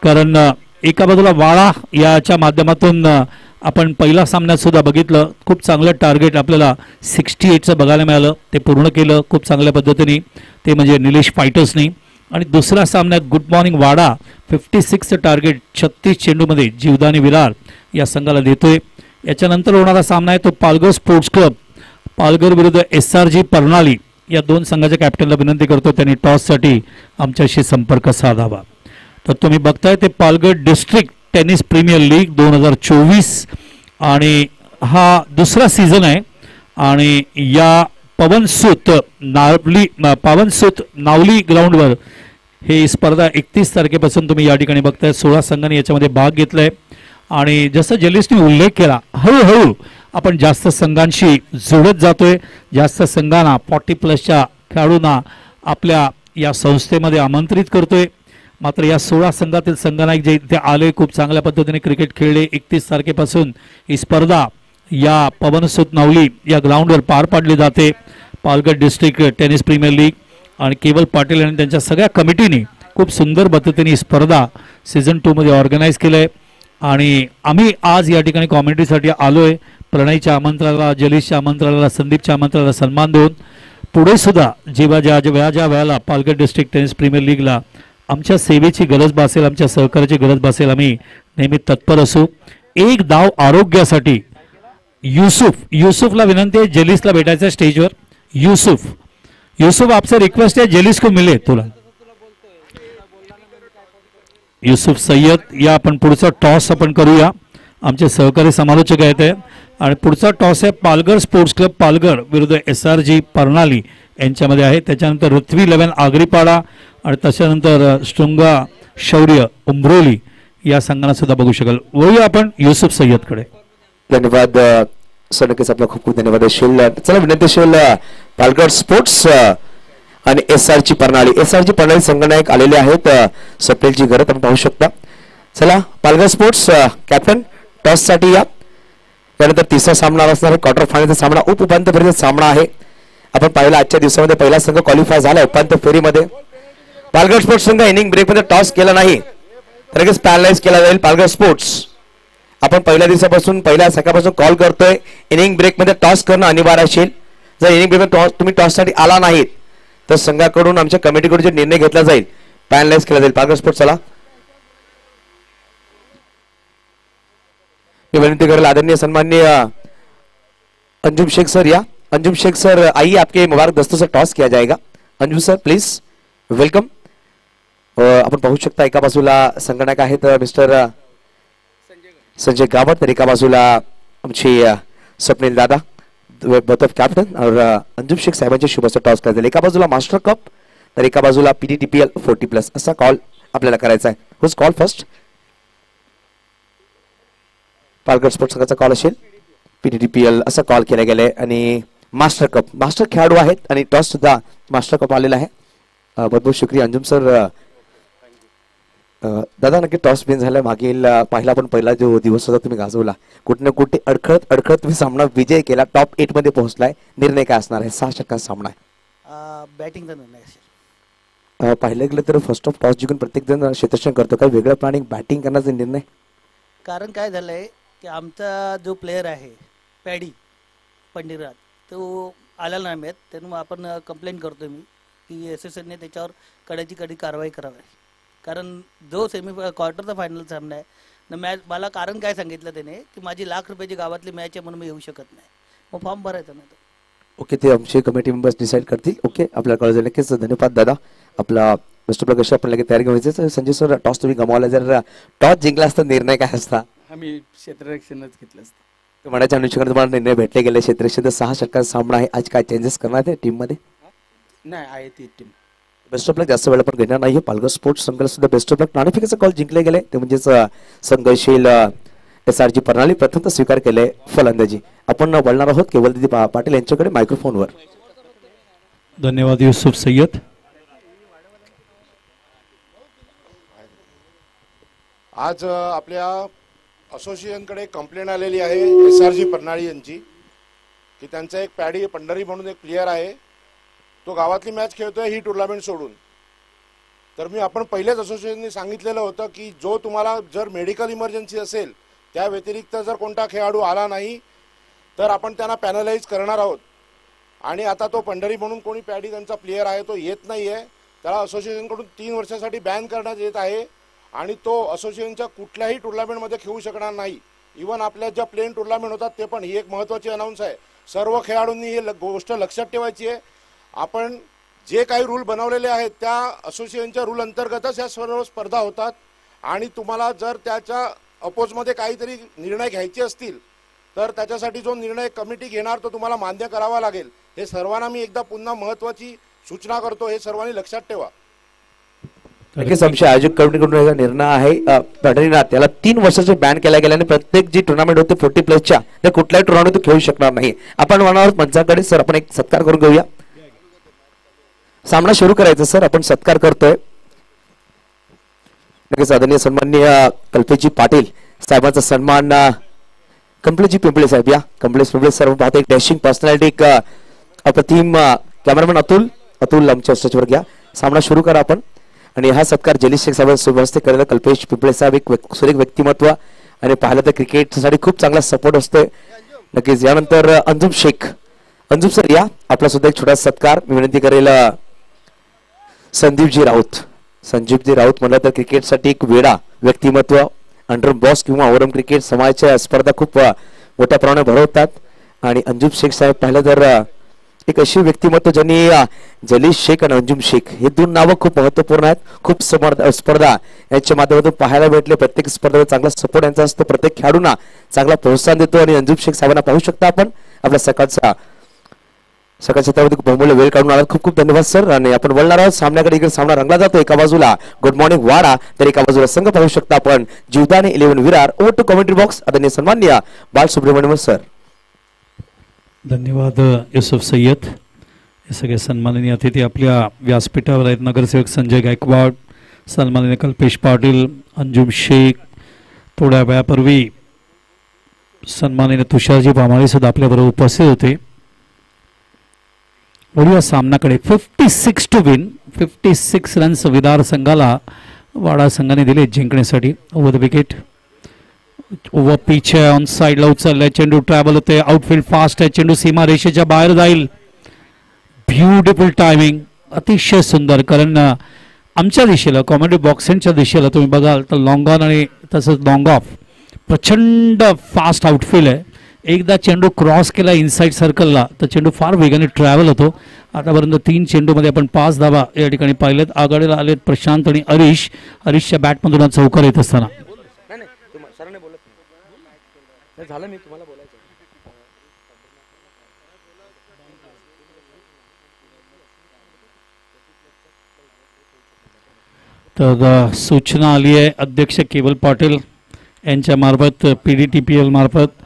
कारण एका बाजूला वाडा याच्या माध्यमातून आपण पहिला सामन्यात सुद्धा बघितलं, खूप चांगलं टार्गेट आपल्याला 68चं बघायला मिळालं, ते पूर्ण केलं खूप चांगल्या पद्धतीने, ते म्हणजे निलेश फायटर्सनी. आणि दुसऱ्या सामन्यात गुड मॉर्निंग वाडा 56चं टार्गेट 36 चेंडूमध्ये जीवदानी विरार या संघाला देतोय. याच्यानंतर होणारा सामना आहे तो पालघर स्पोर्ट्स क्लब, पालघर विरुद्ध SRG परनाली या 2 संघाच्या कॅप्टनला विनंती करतो त्यांनी टॉससाठी आमच्याशी संपर्क साधावा. तर तुम्ही बघताय ते Palghar district tennis premier league 2024 आणि हा दुसरा सीझन आहे. आणि या पवनसूत नावली ग्राउंडवर ही स्पर्धा 31 तारखेपासून तुम्ही या ठिकाणी बघताय. 16 संघांनी याच्यामध्ये भाग घेतलाय. आणि जसं जलीसने उल्लेख केला, हळूहळू आपण जास्त संघांशी जोडत जातोय, जास्त संघांना 40+ खेळाडूंना आपल्या या संस्थेमध्ये आमंत्रित करतोय. मात्र या 16 संघातील संघनायक जे इथे आले, खूप चांगल्या पद्धतीने क्रिकेट खेळले. 31 तारखेपासून ही स्पर्धा या पवनसूत नावली या ग्राउंडवर पार पाडली जाते. Palghar district tennis premier league आणि केवल पाटील आणि त्यांच्या सगळ्या कमिटीने खूप सुंदर पद्धतीने ही स्पर्धा सीझन 2 मध्ये ऑर्गनाईज केलं आहे. आणि आम्ही आज या ठिकाणी कॉमेंट्रीसाठी आलोय. प्रणयच्या आमंत्रणाला, जलीशच्या आमंत्रणाला, संदीपच्या आमंत्रणाला सन्मान देऊन पुढे सुद्धा जेव्हा ज्या वेळेला पालघर डिस्ट्रिक्ट टेनिस प्रीमियर लीगला आमच्या सेवेची गरज भासेल, आमच्या सहकार्याची गरज भासेल, आम्ही नेहमी तत्पर असू. एक धाव आरोग्यासाठी यूसुफला विनंती आहे जलीसला भेटायचं स्टेजवर. यूसुफ आपसे रिक्वेस्ट है जलीस को मिले तुला. युसुफ सय्यद या आपण पुढचा टॉस आपण करूया. आमचे सहकारी समालोचक आहेत आणि पुढचा टॉस आहे पालघर स्पोर्ट्स क्लब पालघर विरुद्ध SRG परनाली यांच्यामध्ये आहे. त्याच्यानंतर ऋत्वी 11 आगरीपाडा आणि त्याच्यानंतर शृंगा शौर्य उमरोली या संघांना सुद्धा बघू शकाल. वळूया आपण युसुफ सय्यदकडे.
धन्यवाद सर, नक्कीच आपला खूप खूप धन्यवाद असेल. चला विनंती असेल पालघर स्पोर्ट्स आणि SRG परनाली संघनायक आलेले आहेत. स्वप्नीलजी घरात आपण पाहू शकता. चला पालघर स्पोर्ट्स कॅप्टन टॉस साठी या. त्यानंतर तिसरा सामना असणार आहे क्वार्टर फायनलचा सामना, उपांत्य फेरीचा सामना आहे. आपण पाहिला आजच्या दिवसामध्ये पहिला संघ क्वालिफाय झाला उपांत्य फेरीमध्ये. पालघर स्पोर्ट्स संघ इनिंग ब्रेक मध्ये टॉस केला नाही तर लगेच पॅनलाइज केला जाईल पालघर स्पोर्ट्स. आपण पहिल्या दिवसापासून पहिल्या सकाळपासून कॉल करतोय इनिंग ब्रेक मध्ये टॉस करणं अनिवार्य असेल. जर इनिंग ब्रेक मध्ये तुम्ही टॉस साठी आला नाहीत तर संघाकडून आमच्या कमिटीकडून जे निर्णय घेतला जाईल पॅनलाइज केला जाईल. पालघर स्पोर्ट्स चला मी विनंती करेल आदरणीय सन्माननीय अंजुम शेख सर या. अंजुम शेख सर आइए आपके मुबारक दस्तों से टॉस किया जाएगा. Anjum sir please welcome. आपण पाहू शकता एका बाजूला संगणक आहेत मिस्टर संजय गावत तर एका बाजूला आमचे स्वप्नील दादा बोथ ऑफ कॅप्टन और अंजुम शेख साहेबांचे शुभेच्छा टॉस करतील. एका बाजूला मास्टर कप तर एका बाजूला PTTPL 40+ असा कॉल आपल्याला करायचा आहे. Whose call first Palghar sports संघाचा कॉल असेल. PTTPL असा कॉल केला गेलाय आणि मास्टर कप मास्टर खेळाडू आहेत आणि टॉस सुद्धा मास्टर कप आलेला आहे. बहुत बहुत शुक्रिया अंजुम सर. दादा नक्की टॉस विन झाला मागील पहिला जो दिवस होता तुम्ही गाजवला कुठे ना कुठे अडखळत तुम्ही सामना विजय केला टॉप 8 मध्ये पोहोचलाय. निर्णय काय असणार आहे? 6 षटकांचा सामना आहे.
बॅटिंगचा निर्णय असेल.
पाहिलं गेलं तर फर्स्ट ऑफ टॉस जिंकून प्रत्येक जण क्षेत्ररक्षण करतो. काय वेगळं प्लॅनिंग बॅटिंग करण्याचा निर्णय?
कारण काय झालंय की आमचा जो प्लेअर आहे पॅडी पंडिरात तो आलेला नाही मिळत त्यामुळे आपण कंप्लेंट करतो मी की SSNने त्याच्यावर कडी कारवाई करावी. कारण जो क्वार्टरचा फायनल सामना आहे ना मॅच मला कारण काय सांगितलं त्याने की माझी ₹1,00,000 गावातली मॅच आहे म्हणून मी येऊ शकत नाही. मग फॉर्म भरायचा नाही.
ओके ते आमचे कमिटी मेंबर्स डिसाईड करतील. ओके आपल्याला कळलं नक्कीच. धन्यवाद दादा. आपला बेस्ट ऑफ लक कशी आपण लगेच तयारी घ्यायची. संजय सर टॉस तुम्ही गमावला जर टॉस जिंकला असता निर्णय काय असता?
आम्ही क्षेत्ररक्षणच घेतलं असतं.
म्हणायच्या अनुषंगाने तुम्हाला निर्णय भेटले गेले. क्षेत्ररक्षण 6 षटकांचा सामना आहे. आज काय चेंजेस करणार आहे टीम मध्ये?
नाही आहे ती टीम.
बेस्ट ऑफ लक. जास्त वेळ पण घेणार नाही. पालघर स्पोर्ट्स संघाला सुद्धा बेस्ट ऑफ लक. नाणेफेकीचा कॉल जिंकले गेले ते म्हणजेच संघर्षशील SRG प्रणाली प्रथमतः स्वीकार केले फलंदाजी. आपण बोलणार आहोत केवलदीदी पाटील यांच्याकडे मायक्रोफोनवर.
धन्यवाद युसुफ सय्यद.
आज आपल्या असोसिएशनकडे कंप्लेंट आलेली आहे SRG प्रणाली यांची की त्यांचा एक पॅडी पंढरी म्हणून एक प्लेयर आहे तो गावातली मॅच खेळतोय ही टुर्नामेंट सोडून. तर मी आपण पहिलेच असोसिएशनने सांगितलेलं होतं की जो तुम्हाला जर मेडिकल इमर्जन्सी असेल त्या व्यतिरिक्त जर कोणता खेळाडू आला नाही तर आपण त्यांना पॅनलाइज करणार आहोत. आणि आता तो पंढरी म्हणून कोणी पॅडी त्यांचा प्लेयर आहे तो येत नाही आहे. त्याला असोसिएशनकडून 3 वर्षासाठी बॅन करण्यात येत आहे आणि तो असोसिएशनच्या कुठल्याही टुर्नामेंटमध्ये खेळू शकणार नाही. इवन आपल्या ज्या प्लेन टुर्नामेंट होतात ते पण. ही एक महत्त्वाची अनाऊन्स आहे. सर्व खेळाडूंनी ही गोष्ट लक्षात ठेवायची आहे. आपण जे काही रूल बनवलेले आहेत त्या असोसिएशनच्या रूल अंतर्गतच ह्या सर्व स्पर्धा होतात आणि तुम्हाला जर त्याच्या अपोजमध्ये काहीतरी निर्णय घ्यायचे असतील तर त्याच्यासाठी जो निर्णय कमिटी घेणार तो तुम्हाला मान्य करावा लागेल. हे सर्वांना मी एकदा पुन्हा महत्त्वाची सूचना करतो. हे सर्वांनी लक्षात ठेवा.
नक्कीच आमच्या आयोजक कमिटीकडून निर्णय आहे. पंढरीनाथ त्याला 3 वर्षाचे बॅन केला गेला आणि प्रत्येक जी टुर्नामेंट होते 40+ त्या कुठल्याही टुर्नामेंट खेळू शकणार नाही. आपण म्हणणार मंचाकडे सर आपण एक सत्कार करून घेऊया. सामना सुरू करायचा सर. आपण सत्कार करतोय. नक्कीच आदरणीय सन्माननीय कल्पेशजी पाटील साहेबांचा सन्मान कमलेशजी पिंपळे साहेब या. कमलेश पिंपळे सर पाहते एक डॅशिंग पर्सनॅलिटी एक अप्रतिम कॅमेरामॅन अतुल आमच्या स्टेजवर घ्या. सामना सुरू करा आपण. आणि हा सत्कार जलीश शेख साहेबांच्या शुभ हस्ते करायला कल्पेश पिंपळे साहेब एक सुरेख व्यक्तिमत्व आणि पाहिलं तर क्रिकेटसाठी खूप चांगला सपोर्ट असतोय. नक्कीच यानंतर अंजुम सर या. आपला सुद्धा एक छोटा सत्कार मी विनंती करेल. संदीपजी राऊत म्हणलं तर क्रिकेटसाठी एक वेडा व्यक्तिमत्व. अंडर बॉक्स किंवा ओव्हरऑल क्रिकेट समाजाच्या स्पर्धा खूप मोठ्या प्रमाणात भरवतात. आणि अंजुम शेख साहेब पाहिलं तर एक अशी व्यक्तिमत्व ज्यांनी जलीश शेख आणि अंजुम शेख हे 2 नावं खूप महत्वपूर्ण आहेत. खूप स्पर्धा यांच्या माध्यमातून पाहायला भेटले. प्रत्येक स्पर्धेला चांगला सपोर्ट यांचा असतो. प्रत्येक खेळाडूंना चांगला प्रोत्साहन देतो. आणि अंजुम शेख साहेबांना पाहू शकता आपण आपल्या सकाळच्या क्षेत्रामध्ये बहुमूल्य वेळ काढून आला. खूप खूप धन्यवाद सर. आणि आपण बोलणार आहोत सामन्याकडे. इकडे सामना रंगला जातो. एका बाजूला गुड मॉर्निंग वाडा तर एका बाजूला संघ पाहू शकता आपण Jeevdani 11 Virar. Over to commentary box आदरणीय सन्माननीय बालसुब्रमण्यम सर.
धन्यवाद युसुफ सय्यद. हे सगळे सन्माननीय अतिथी आपल्या व्यासपीठावर आहेत. नगरसेवक संजय गायकवाड, सन्माननीय कल्पेश पाटील, अंजुम शेख. थोड्या वेळापूर्वी सन्माननीय तुषारजी भामाळे सुद्धा आपल्याबरोबर उपस्थित होते. वळूया सामनाकडे. 56 टू विन. 56 रन्स विदार संघाला वाडा संघाने दिले जिंकण्यासाठी. Over the wicket. Over pitch आहे, ऑन साईडला उचललाय चेंडू, ट्रॅव्हल होते, आउटफील्ड फास्ट आहे, चेंडू सीमा रेषेच्या बाहेर जाईल. ब्युटिफुल टायमिंग, अतिशय सुंदर. कारण आमच्या दिशेला कॉमेडी बॉक्सिंगच्या दिशेला तुम्ही बघाल तर लॉंग ऑन आणि तसंच लॉंग ऑफ प्रचंड फास्ट आउटफील्ड आहे. एकदा चेंडू क्रॉस केला इनसाइड सर्कलला तर चेंडू फार वेगाने ट्रॅव्हल होतो. आतापर्यंत 3 चेंडूमध्ये आपण 5 धावा या ठिकाणी पाहिलेत. आघाडीला आलेत प्रशांत आणि हरीश. हरीशच्या बॅटमधून चौकार येत असताना तर सूचना आली आहे अध्यक्ष केवल पाटील यांच्या मार्फत PDTPL मार्फत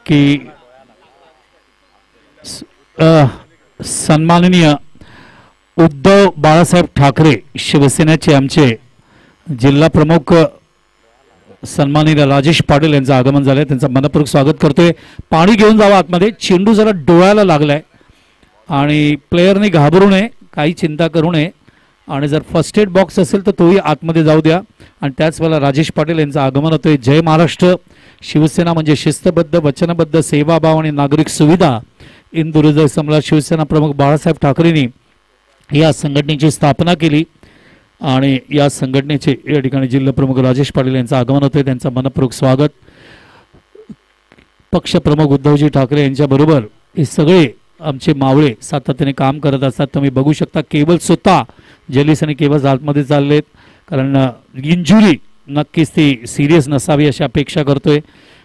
की सन्माननीय उद्धव बाळासाहेब ठाकरे शिवसेनेचे आमचे जिल्हा प्रमुख सन्माननीय राजेश पाटील यांचं आगमन झालंय. त्यांचं मनपूर्वक स्वागत करतोय. पाणी घेऊन जावं आतमध्ये. चेंडू जरा डोळ्याला लागलाय आणि प्लेयरने घाबरू नये, काही चिंता करू नये आणि जर फर्स्ट एड बॉक्स असेल तर तोही आतमध्ये जाऊ द्या. आणि त्याच वेळेला राजेश पाटील यांचं आगमन होतोय. जय महाराष्ट्र. शिवसेना म्हणजे शिस्तबद्ध, वचनबद्ध, सेवाभाव आणि नागरिक सुविधा. इंदूर हृदय सम्राट शिवसेना प्रमुख बाळासाहेब ठाकरेंनी या संघटनेची स्थापना केली आणि या संघटनेचे या ठिकाणी जिल्हा प्रमुख राजेश पाटील यांचं आगमन होतंय. त्यांचं मनपूर्वक स्वागत. पक्षप्रमुख उद्धवजी ठाकरे यांच्याबरोबर हे सगळे आमचे मावळे सातत्याने काम करत असतात. तुम्ही बघू शकता केवल स्वतः जलीस आणि केवळ आतमध्ये चाललेत कारण इंजुरी नक्कीच ती सिरियस नसावी अशी अपेक्षा करतोय.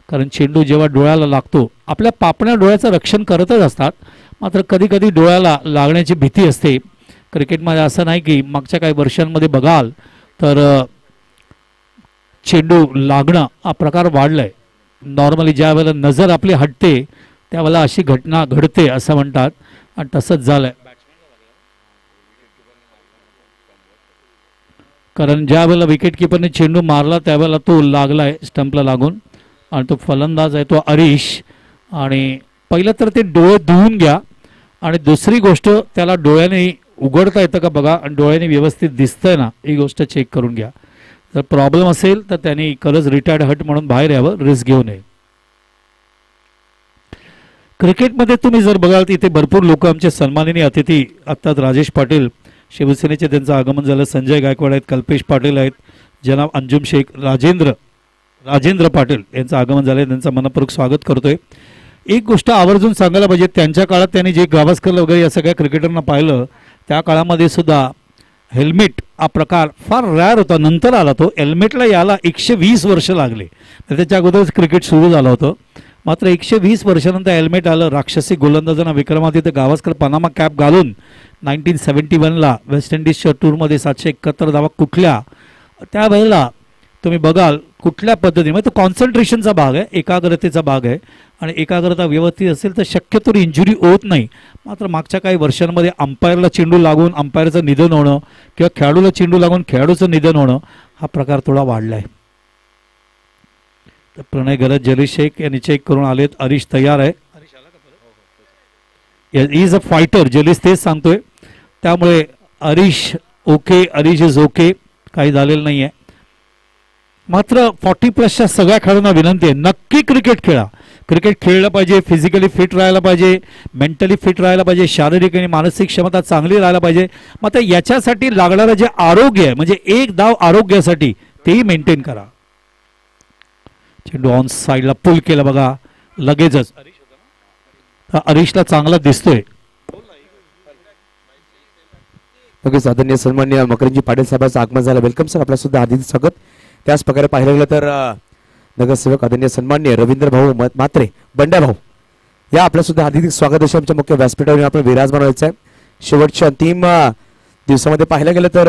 कारण चेंडू जेव्हा डोळ्याला लागतो आपल्या पापण्या डोळ्याचं रक्षण करतच असतात, मात्र कधी कधी डोळ्याला लागण्याची भीती असते. क्रिकेटमध्ये असं नाही की मागच्या काही वर्षांमध्ये बघाल तर चेंडू लागणं हा प्रकार वाढलाय. नॉर्मली ज्या वेळेला नजर आपली हटते त्यावेळेला अशी घटना घडते असं म्हणतात आणि तसंच झालंय. कारण ज्या वेळेला विकेट किपरने चेंडू मारला त्यावेळेला तो लागलाय स्टंपला लागून आणि तो फलंदाज आहे तो हरीश. आणि पहिलं तर ते डोळे धुवून घ्या आणि दुसरी गोष्ट त्याला डोळ्याने उघडता येतं का बघा आणि डोळ्याने व्यवस्थित दिसतंय ना ही गोष्ट चेक करून घ्या. जर प्रॉब्लेम असेल तर त्यांनी खरंच रिटायर्ड हट म्हणून बाहेर यावं, रिस्क घेऊ नये. क्रिकेटमध्ये तुम्ही जर बघाल तर इथे भरपूर लोक आमचे सन्माननीय अतिथी असतात. राजेश पाटील शिवसेनेचे त्यांचं आगमन झालं. संजय गायकवाड आहेत, कल्पेश पाटील आहेत, जनाब अंजुम शेख, राजेंद्र पाटील यांचं आगमन झालं. त्यांचं मनपूर्वक स्वागत करतोय. एक गोष्ट आवर्जून सांगायला पाहिजे, त्यांच्या काळात त्यांनी जे गावस्कर वगैरे या सगळ्या क्रिकेटरना पाहिलं त्या काळामध्ये सुद्धा हेल्मेट हा प्रकार फार रॅर होता. नंतर आला तो. हेल्मेटला याला 120 वर्ष लागले. तर त्याच्या अगोदरच क्रिकेट सुरू झालं होतं. मात्र 120 वर्षानंतर हेल्मेट आलं. राक्षसी गोलंदाजांना विक्रमादित्य गावस्कर पनामा कॅप घालून 1971ला वेस्ट इंडिजच्या टूरमध्ये 771 धावा कुठल्या त्यावेळेला तुम्ही बघाल कुठल्या पद्धतीने म्हणजे तो कॉन्सन्ट्रेशनचा भाग आहे, एकाग्रतेचा भाग आहे आणि एकाग्रता व्यवस्थित असेल तर शक्यतो इंजुरी होत नाही. मात्र मागच्या काही वर्षांमध्ये अंपायरला चेंडू लागून अंपायरचं निधन होणं किंवा खेळाडूला चेंडू लागून खेळाडूचं निधन होणं हा प्रकार थोडा वाढला आहे. तर प्रणय गरज जलीस शेख यांनी चेक करून आलेत. हरीश तयार आहे. Is a fighter. जलीस तेच सांगतोय. त्यामुळे Harish okay, Harish is okay, काही झालेलं नाही आहे. मात्र 40+ सगळ्या खेळाडूंना विनंती आहे नक्की क्रिकेट खेळा. क्रिकेट खेळलं पाहिजे, फिजिकली फिट राहायला पाहिजे, मेंटली फिट राहायला पाहिजे, शारीरिक आणि मानसिक क्षमता चांगली राहायला पाहिजे. मात्र याच्यासाठी लागणारं जे आरोग्य आहे म्हणजे एक धाव आरोग्यासाठी तेही मेंटेन करा. चेंडू ऑन साईडला पुल केला बघा लगेचच. हरीशला चांगला दिसतोय.
नक्कीच आदरणीय सन्माननीय मकरंजी पाटील साहेबांचं आगमन झालं. वेलकम सर, आपल्या सुद्धा हार्दिक स्वागत. त्याच प्रकारे पाहिलं गेलं तर नगरसेवक आदरणीय सन्माननीय रवींद्र भाऊ मात्रे बंड्या भाऊ या आपल्या सुद्धा हार्दिक स्वागत अशी आमच्या मुख्य व्यासपीठावर आपण विराजमान व्हायचं आहे. शेवटच्या अंतिम दिवसामध्ये पाहिलं गेलं तर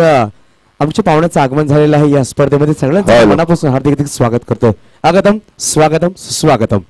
आमच्या पाहुण्याचं आगमन झालेलं आहे. या स्पर्धेमध्ये सगळ्यांचं मनापासून हार्दिक स्वागत करतोय. आगतम स्वागतम सुस्वागतम.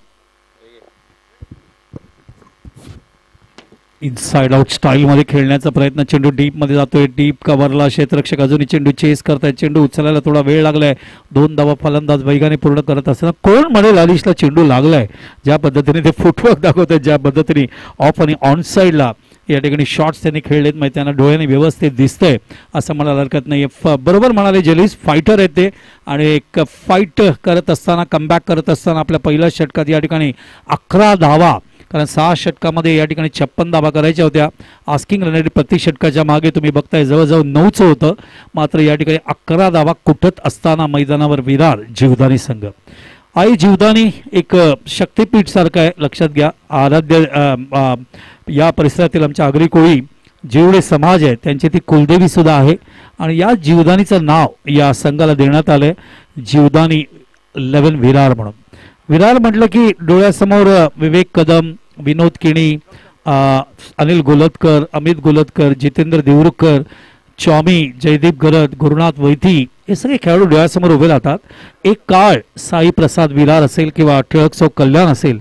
इनसाइड आउट स्टाईल मध्ये खेळण्याचा प्रयत्न. चेंडू डीप मध्ये जातोय. डीप कव्हरला क्षेत्ररक्षक अजूनही चेंडू चेस करतायत. चेंडू उचलायला थोडा वेळ लागलाय. 2 धावा फलंदाज वेगाने पूर्ण करत असताना कोण म्हणेल हरीशला चेंडू लागलाय. ज्या पद्धतीने ते फुटवर्क दाखवत आहेत, ज्या पद्धतीने ऑफ आणि ऑन साईडला या ठिकाणी शॉट्स त्यांनी खेळलेत, म्हणजे त्यांना डोळ्याने व्यवस्थित दिसतंय असं म्हणायला हरकत नाही. बरोबर म्हणाले जेलीस, फायटर आहेत ते आणि एक फाईट करत असताना, कमबॅक करत असताना आपल्या पहिल्या षटकात या ठिकाणी 11 धावा, कारण 6 षटकामध्ये या ठिकाणी 56 धावा करायच्या होत्या. आस्किंग रन रेट प्रति षटकाच्या मागे तुम्ही बघताय जवळजवळ 9चं होतं, मात्र या ठिकाणी 11 धावा कुठत असताना मैदानावर विरार जीवदानी संघ. आई जीवदानी एक शक्तीपीठ सारखं आहे, लक्षात घ्या. आराध्य या परिसरातील आमच्या आगरी कोळी जेवढे समाज आहे त्यांची ती कुलदेवी सुद्धा आहे आणि या जीवदानीचं नाव या संघाला देण्यात आलंय जीवदानी 11 विरार म्हणून. विरार म्हटलं की डोळ्यासमोर विवेक कदम, विनोद किणी, अनिल गोलतकर, अमित गोलतकर, जितेंद्र देवरुखकर, चॉमी, जयदीप गरद, गुरुनाथ वैथी हे सगळे खेळाडू डोळ्यासमोर उभे राहतात. एक काळ साई प्रसाद विरार असेल किंवा टिळक चौक कल्याण असेल,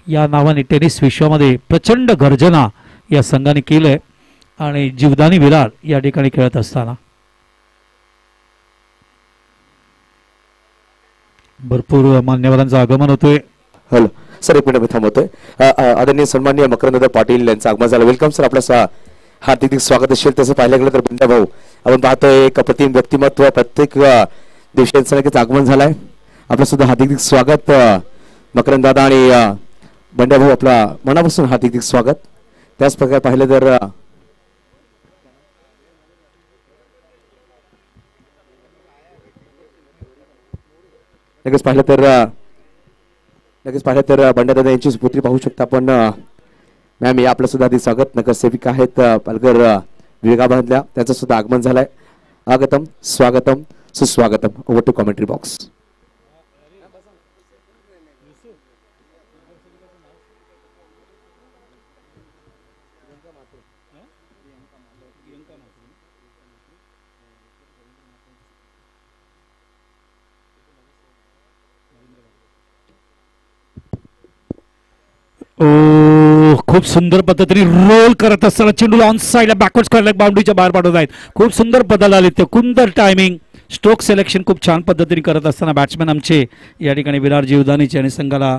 या नावाने टेनिस विश्वामध्ये प्रचंड गर्जना या संघाने केलंय आणि जीवदानी विरार या ठिकाणी खेळत असताना भरपूर मान्यवरांचं आगमन होतोय.
हॅलो सर, एक मिनिट मी थांबवतोय. आदरणीय सन्माननीय मकरंद पाटील यांचं आगमन झालं. वेलकम सर, आपलं हार्दिक स्वागत असेल. तसं पाहिलं गेलं तर बंड्या भाऊ आपण पाहतोय एक अप्रतिम व्यक्तिमत्व, प्रत्येक दिवशी लगेच आगमन झालंय. आपलं सुद्धा हार्दिक स्वागत मकरंद दादा आणि बंड्या भाऊ, आपला मनापासून हार्दिक स्वागत. त्याच प्रकारे पाहिलं तर लगेच पाहिलं तर बंड्या दादा यांची सुपुत्री पाहू शकता आपण. मॅम या आपलं सुद्धा आधी स्वागत. नगरसेविका आहेत पालघर विभागामधल्या, त्यांचं सुद्धा आगमन झालंय. आगतम स्वागतम सुस्वागतम. Over to commentary box.
खूप सुंदर पद्धतीने रोल करत असताना चेंडूला ऑन साईडला बॅकवर्ड स्क्वेअर लेग बाउंड्रीच्या बाहेर पाठवत आहेत. खूप सुंदर पदाला आले ते, कुंदर टायमिंग, स्ट्रोक सिलेक्शन खूप छान पद्धतीने करत असताना बॅट्समॅन आमचे या ठिकाणी विरार जीवदानीचे आणि संघाला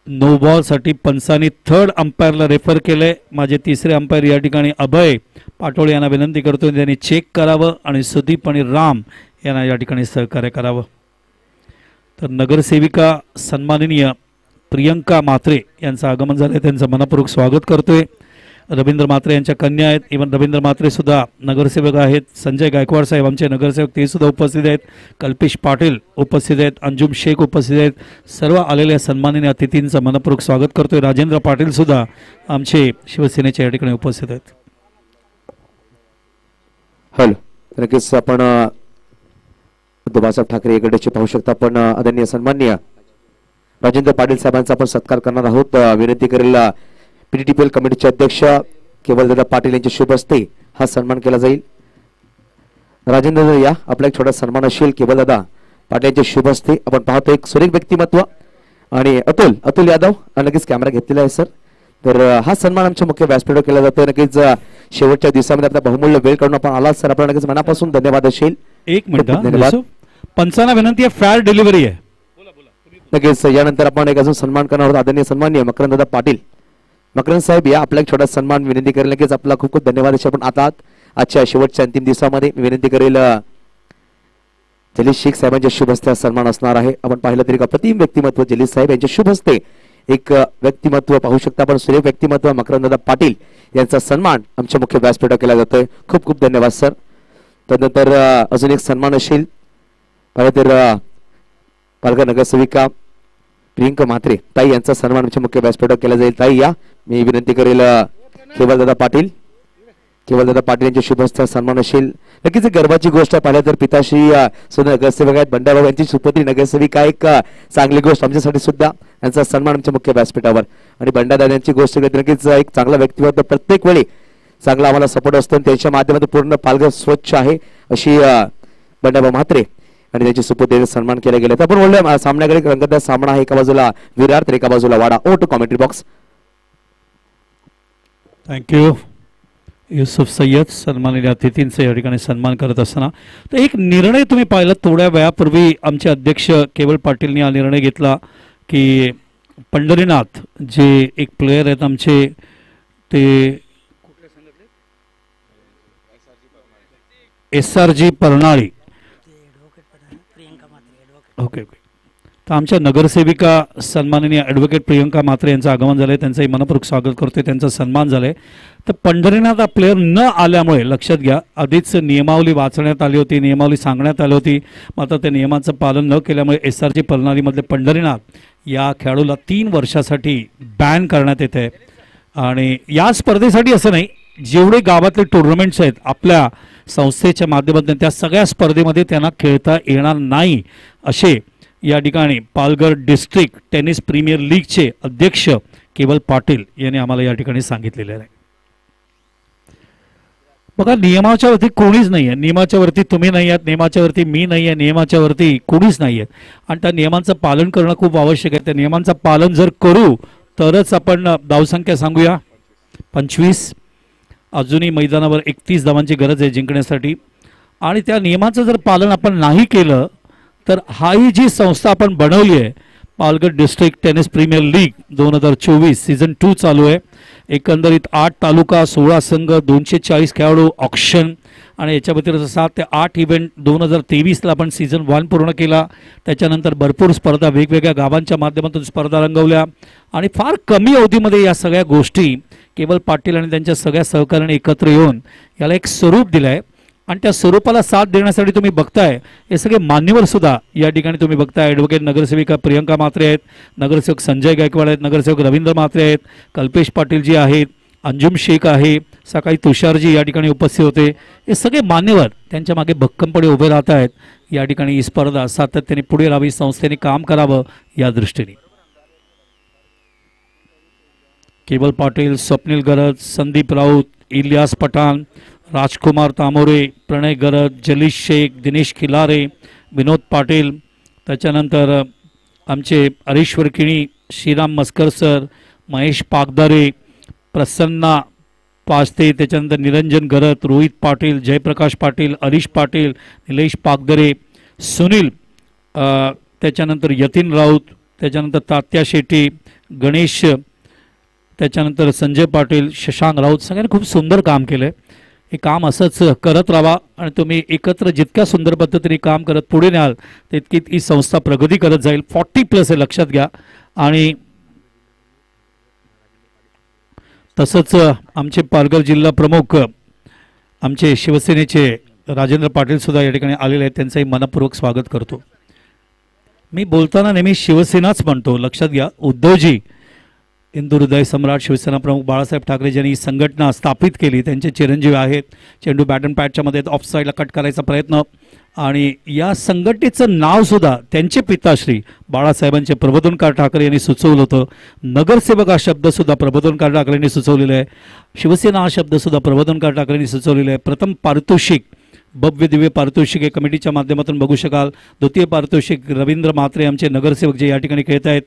नो बॉलसाठी पंचांनी थर्ड अंपायरला रेफर केलंय. माझे तिसरे अंपायर या ठिकाणी अभय पाटोळे यांना विनंती करतो त्यांनी चेक करावं आणि सुदीप आणि राम यांना या ठिकाणी सहकार्य करावं. तर नगरसेविका सन्माननीय प्रियंका म्हात्रे यांचं आगमन झालंय, त्यांचं मनपूर्वक स्वागत करतोय. रवींद्र म्हात्रे यांच्या कन्या आहेत. इव्हन रवींद्र म्हात्रे सुद्धा नगरसेवक आहेत. संजय गायकवाड साहेब आमचे नगरसेवक ते सुद्धा उपस्थित आहेत. कल्पेश पाटील उपस्थित आहेत. अंजुम शेख उपस्थित आहेत. सर्व आलेल्या सन्माननीय अतिथींचं मनपूर्वक स्वागत करतोय. राजेंद्र पाटील सुद्धा आमचे शिवसेनेच्या या ठिकाणी उपस्थित आहेत.
हॅलो, नक्कीच आपण उद्धव बाळासाहेब ठाकरे गटाचे पाहू शकता. आपण आदरणीय सन्माननीय राजेंद्र पाटील साहेबांचा आपण सत्कार करणार आहोत. विनंती करेल पीटीपीएल कमिटीचे अध्यक्ष केवलदादा पाटील यांच्या शुभ हस्ते हा सन्मान केला जाईल. राजेंद्र या आपला एक छोटा सन्मान असेल केवलदादा पाटील यांच्या शुभ हस्ते. आपण पाहतो एक सुरेख व्यक्तिमत्व आणि अतुल यादव नक्कीच कॅमेरा घेतलेला आहे सर. तर हा सन्मान आमच्या मुख्य व्यासपीठावर केला जातो. नक्कीच शेवटच्या दिवसामध्ये आपला बहुमूल्य वेळ काढून आपण आलात सर, आपल्याला नक्कीच मनापासून धन्यवाद असेल.
एक मिनिट,
धन्यवाद.
पंचांना विनंती आहे, फेअर डिलिव्हरी आहे.
नक्कीच यानंतर आपण एक अजून सन्मान करणार आहोत. आदरणीय सन्माननीय मकरंद पाटील. मकरंद साहेब या आपला एक छोटा सन्मान विनंती करेल. नक्कीच आपला खूप खूप धन्यवाद असे आपण आता आजच्या शेवटच्या अंतिम दिवसामध्ये मी विनंती करेल जलीस शेख साहेबांच्या शुभ हस्ते सन्मान असणार आहे. आपण पाहिलं तरी अप्रतिम व्यक्तिमत्व जलीस साहेब यांच्या शुभ हस्ते एक व्यक्तिमत्व पाहू शकता आपण. सुरेख व्यक्तिमत्व मकरंद पाटील यांचा सन्मान आमच्या मुख्य व्यासपीठावर केला जातोय. खूप खूप धन्यवाद सर. त्यानंतर अजून एक सन्मान असेल पाहिलं तर पालघर नगरसेविका प्रियंका म्हात्रे ताई यांचा सन्मान आमच्या मुख्य व्यासपीठावर केला जाईल. ताई या मी विनंती करेल केवलदादा पाटील यांच्या शुभ हस्ते सन्मान असेल. नक्कीच गर्वाची गोष्ट पाहिलं तर पिताश्री सुद्धा नगरसेवक आहेत. बंडाभाऊ यांची सुपुत्री नगरसेविका एक चांगली गोष्ट आमच्यासाठी सुद्धा यांचा सन्मान आमच्या मुख्य व्यासपीठावर. आणि बंडादादांची गोष्ट नक्कीच एक चांगला व्यक्तिमत्व प्रत्येक वेळी चांगला आम्हाला सपोर्ट असतो. त्यांच्या माध्यमातून पूर्ण पालघर स्वच्छ आहे अशी बंडाभाऊ म्हात्रे आणि त्याची सुपुत्रीचा सन्मान केला गेला. तर आपण बोललो सामन्याकडे रंगतदार सामना आहे. एका बाजूला विरार तर एका बाजूला Wada. Over to commentary box.
Thank you. Yusuf Sayyed सन्माननीय अतिथींचा या ठिकाणी सन्मान करत असताना तर एक निर्णय तुम्ही पाहिला थोड्या वेळापूर्वी आमचे अध्यक्ष केवल पाटीलने हा निर्णय घेतला की पंढरीनाथ जे एक प्लेयर आहेत आमचे ते SRG परनाळी. Okay okay. तर आमच्या नगरसेविका सन्माननीय ॲडव्होकेट प्रियंका म्हात्रे यांचं आगमन झालं आहे, त्यांचंही मनपूर्वक स्वागत करतोय, त्यांचा सन्मान झाला आहे. तर पंढरीनाथ हा प्लेअर न आल्यामुळे लक्षात घ्या, आधीच नियमावली वाचण्यात आली होती, नियमावली सांगण्यात आली होती, मात्र त्या नियमाचं पालन न केल्यामुळे SRG परनाळीमधले पंढरीनाथ या खेळाडूला 3 वर्षासाठी बॅन करण्यात येते. आणि या स्पर्धेसाठी असं नाही, जेवढे गावातले टुर्नामेंट्स आहेत आपल्या संस्थेच्या माध्यमातून त्या सगळ्या स्पर्धेमध्ये त्यांना खेळता येणार नाही असे या ठिकाणी पालघर डिस्ट्रिक्ट टेनिस प्रीमियर लीगचे अध्यक्ष केवल पाटील यांनी आम्हाला या ठिकाणी सांगितलेले आहे. बघा, नियमाच्या वरती कोणीच नाही आहे, नियमाच्या वरती तुम्ही नाही आहात, नियमाच्या वरती मी नाही आहे, नियमाच्या वरती कोणीच नाही आहे. आणि त्या नियमांचं पालन करणं खूप आवश्यक आहे. त्या नियमांचं पालन जर करू तरच आपण धावसंख्या सांगूया 25. अजूनही मैदानावर 31 धावांची गरज आहे जिंकण्यासाठी. आणि त्या नियमाचं जर पालन आपण नाही केलं तर ही जी संस्था आपण बनवली आहे Palghar district tennis premier league 2024 season 2 चालू आहे. एकंदरीत 8 तालुका, 16 संघ, 240 खेळाडू, ऑक्शन आणि याच्या व्यतिरिक्त 7 ते 8 इव्हेंट. 2023ला आपण सीझन 1 पूर्ण केला. त्याच्यानंतर भरपूर स्पर्धा वेगवेगळ्या गावांच्या माध्यमातून स्पर्धा रंगवल्या आणि फार कमी अवधीमध्ये या सगळ्या गोष्टी केवल पाटील आणि त्यांच्या सगळ्या सहकार्याने एकत्र येऊन याला एक स्वरूप दिलं आहे. आणि त्या स्वरूपाला साथ देण्यासाठी तुम्ही बघताय हे सगळे मान्यवर सुद्धा या ठिकाणी तुम्ही बघताय. ॲडव्होकेट नगरसेविका प्रियंका म्हात्रे आहेत, नगरसेवक संजय गायकवाड आहेत, नगरसेवक रवींद्र म्हात्रे आहेत, कल्पेश पाटीलजी आहेत, अंजुम शेख आहे, सकाळी तुषारजी या ठिकाणी उपस्थित होते. हे सगळे मान्यवर त्यांच्या मागे भक्कमपणे उभे राहत आहेत. या ठिकाणी ही स्पर्धा सातत्याने पुढे राहावी, संस्थेने काम करावं या दृष्टीने. केवल पाटील, स्वप्नील गरज, संदीप राऊत, इलियास पठाण, राजकुमार तामोरे, प्रणय गरज, जलीश शेख, दिनेश खिलारे, विनोद पाटील, त्याच्यानंतर आमचे हरीश्वर किणी, श्रीराम मस्कर सर, महेश पागदारे, प्रसन्ना पाचते, त्याच्यानंतर निरंजन गरत, रोहित पाटील, जयप्रकाश पाटील, हरीश पाटील, निलेश पागदरे, सुनील, त्याच्यानंतर यतीन राऊत, त्याच्यानंतर तात्या शेट्टी, गणेश, त्याच्यानंतर संजय पाटील, शशांक राऊत, सगळ्यांनी खूप सुंदर काम केलं आहे. हे काम असंच करत राहा आणि तुम्ही एकत्र जितक्या सुंदर पद्धतीने काम करत पुढे न्याल तितकी ही संस्था प्रगती करत जाईल. 40+ हे लक्षात घ्या. आणि तसंच आमचे पालघर जिल्हा प्रमुख आमचे शिवसेनेचे राजेंद्र पाटील सुद्धा या ठिकाणी आलेले आहेत, त्यांचंही मनपूर्वक स्वागत करतो. मी बोलताना नेहमी शिवसेनाच म्हणतो, लक्षात घ्या. उद्धवजी, हिंदू हृदय सम्राट शिवसेना प्रमुख बाळासाहेब ठाकरे ज्यांनी ही संघटना स्थापित केली, त्यांचे चिरंजीव आहेत. चेंडू बॅटन पॅडच्या मध्ये ऑफ साईडला कट करायचा प्रयत्न. आणि या संघटनेचं नावसुद्धा त्यांचे पिताश्री बाळासाहेबांचे प्रबोधनकार ठाकरे यांनी सुचवलं होतं. नगरसेवक हा शब्दसुद्धा प्रबोधनकार ठाकरेंनी सुचवलेला आहे. शिवसेना हा शब्दसुद्धा प्रबोधनकार ठाकरेंनी सुचवलेला आहे. प्रथम पारितोषिक, भव्य दिव्य पारितोषिक हे कमिटीच्या माध्यमातून बघू शकाल. द्वितीय पारितोषिक रवींद्र म्हात्रे आमचे नगरसेवक जे या ठिकाणी खेळत आहेत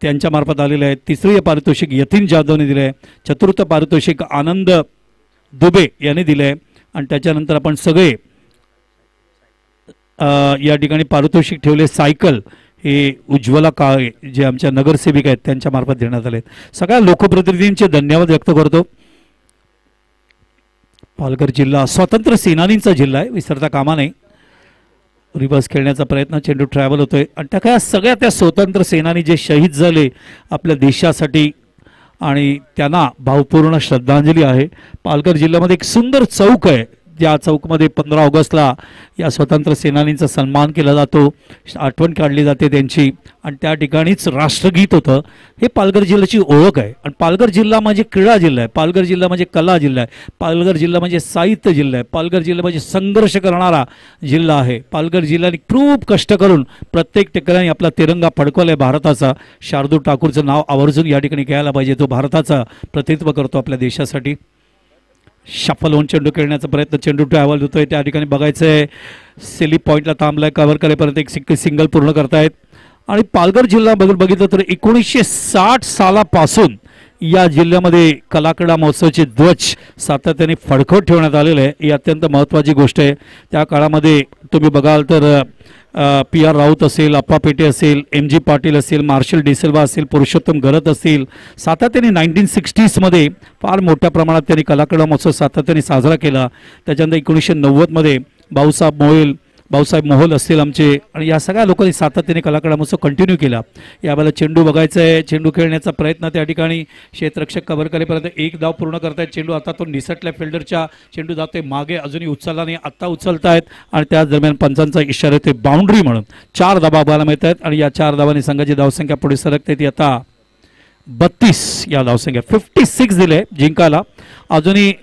त्यांच्यामार्फत आलेले आहेत. तिसरे पारितोषिक यतीन जाधवने दिले आहे. चतुर्थ पारितोषिक आनंद दुबे यांनी दिले आहे. आणि त्याच्यानंतर आपण सगळे या ठिकाणी पारितोषिक ठेवले. सायकल हे उज्ज्वला काळे जे आमच्या नगरसेविका आहेत त्यांच्यामार्फत देण्यात आले. सगळ्या लोकप्रतिनिधींचे धन्यवाद व्यक्त करतो. पालघर जिल्हा स्वातंत्र्य सेनानींचा जिल्हा आहे, विसरता कामा नाही. रिव्हर्स खेळण्याचा प्रयत्न, चेंडू ट्रॅव्हल होतोय. आणि त्या काय सगळ्या त्या स्वातंत्र्य सेनानी जे शहीद झाले आपल्या देशासाठी आणि त्यांना भावपूर्ण श्रद्धांजली आहे. पालघर जिल्ह्यामध्ये एक सुंदर चौक आहे, ज्या चौकमध्ये 15 ऑगस्टला या स्वातंत्र्य सेनानींचा सन्मान केला जातो, आठवण काढली जाते त्यांची. आणि त्या ठिकाणीच राष्ट्रगीत होतं. हे पालघर जिल्ह्याची ओळख आहे. आणि पालघर जिल्हा म्हणजे क्रीडा जिल्हा आहे, पालघर जिल्हा म्हणजे कला जिल्हा आहे, पालघर जिल्हा म्हणजे साहित्य जिल्हा आहे, पालघर जिल्हा म्हणजे संघर्ष करणारा जिल्हा आहे. पालघर जिल्ह्याने खूप कष्ट करून प्रत्येक ठिकाणी आपला तिरंगा फडकवला आहे भारताचा. शार्दूल ठाकूरचं नाव आवर्जून या ठिकाणी घ्यायला पाहिजे. तो भारताचा प्रतिनिधित्व करतो आपल्या देशासाठी. शफल होऊन चेंडू खेळण्याचा प्रयत्न, चेंडू ट्रॅव्हल होतोय. त्या ठिकाणी बघायचं आहे सेली पॉईंटला थांबलाय, कव्हर करेपर्यंत एक सिंगल पूर्ण करतायत. आणि पालघर जिल्हा बघितलं तर 1960 सालापासून या जिल्ह्यामध्ये कलाक्रीडा महोत्सवाचे ध्वज सातत्याने फडकवत ठेवण्यात आलेले आहे. ही अत्यंत महत्त्वाची गोष्ट आहे. त्या काळामध्ये तुम्ही बघाल तर PR राऊत असेल, अप्पा पेटे असेल, MG पाटील असेल, मार्शल डिसेल्वा असेल, पुरुषोत्तम गरत असतील, सातत्याने 1960मध्ये फार मोठ्या प्रमाणात त्यांनी कलाक्रीडा महोत्सव सातत्याने साजरा केला. त्याच्यानंतर 1990मध्ये भाऊसाहेब मोहोल असतील आमचे, आणि या सगळ्या लोकांनी सातत्याने कलाक्रीडा महोत्सव कंटिन्यू केला. यावेळेला चेंडू बघायचा आहे, चेंडू खेळण्याचा प्रयत्न त्या ठिकाणी क्षेत्ररक्षक कव्हर करेपर्यंत एक धाव पूर्ण करतायत. चेंडू आता तो निसटल्या फिल्डरच्या, चेंडू जातोय मागे, अजूनही उचलला नाही, आत्ता उचलतायत आणि त्याच दरम्यान पंचांचा इशारा येतोय बाउंड्री म्हणून. 4 धावा बघायला मिळत आहेत आणि या 4 धावांनी संघाची धावसंख्या पुढे सरकते. ती आता 32 या धावसंख्या, 56 दिले जिंकायला. अजूनही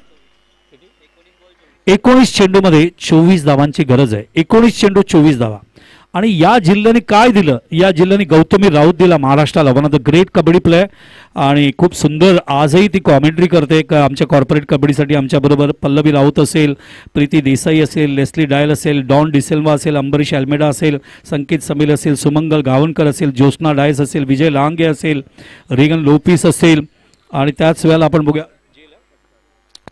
19 चेंडूमध्ये 24 धावांची गरज आहे. 19 चेंडू 24 धावा. आणि या जिल्ह्याने काय दिलं, या जिल्ह्याने गौतमी राऊत दिला महाराष्ट्राला, one of the great kabaddi player. आणि खूप सुंदर आजही ती कॉमेंट्री करते आमच्या कॉर्पोरेट कबड्डीसाठी. आमच्याबरोबर पल्लवी राऊत असेल, प्रीती देसाई असेल, लेस्ली डायल असेल, डॉन डिसेल्वा असेल, अंबरीश अल्मेडा असेल, संकेत समील असेल, सुमंगल गावणकर असेल, ज्योत्स्ना डायस असेल, विजय लांगे असेल, रिगन लोपिस असेल. आणि त्याच वेळेला आपण बघूया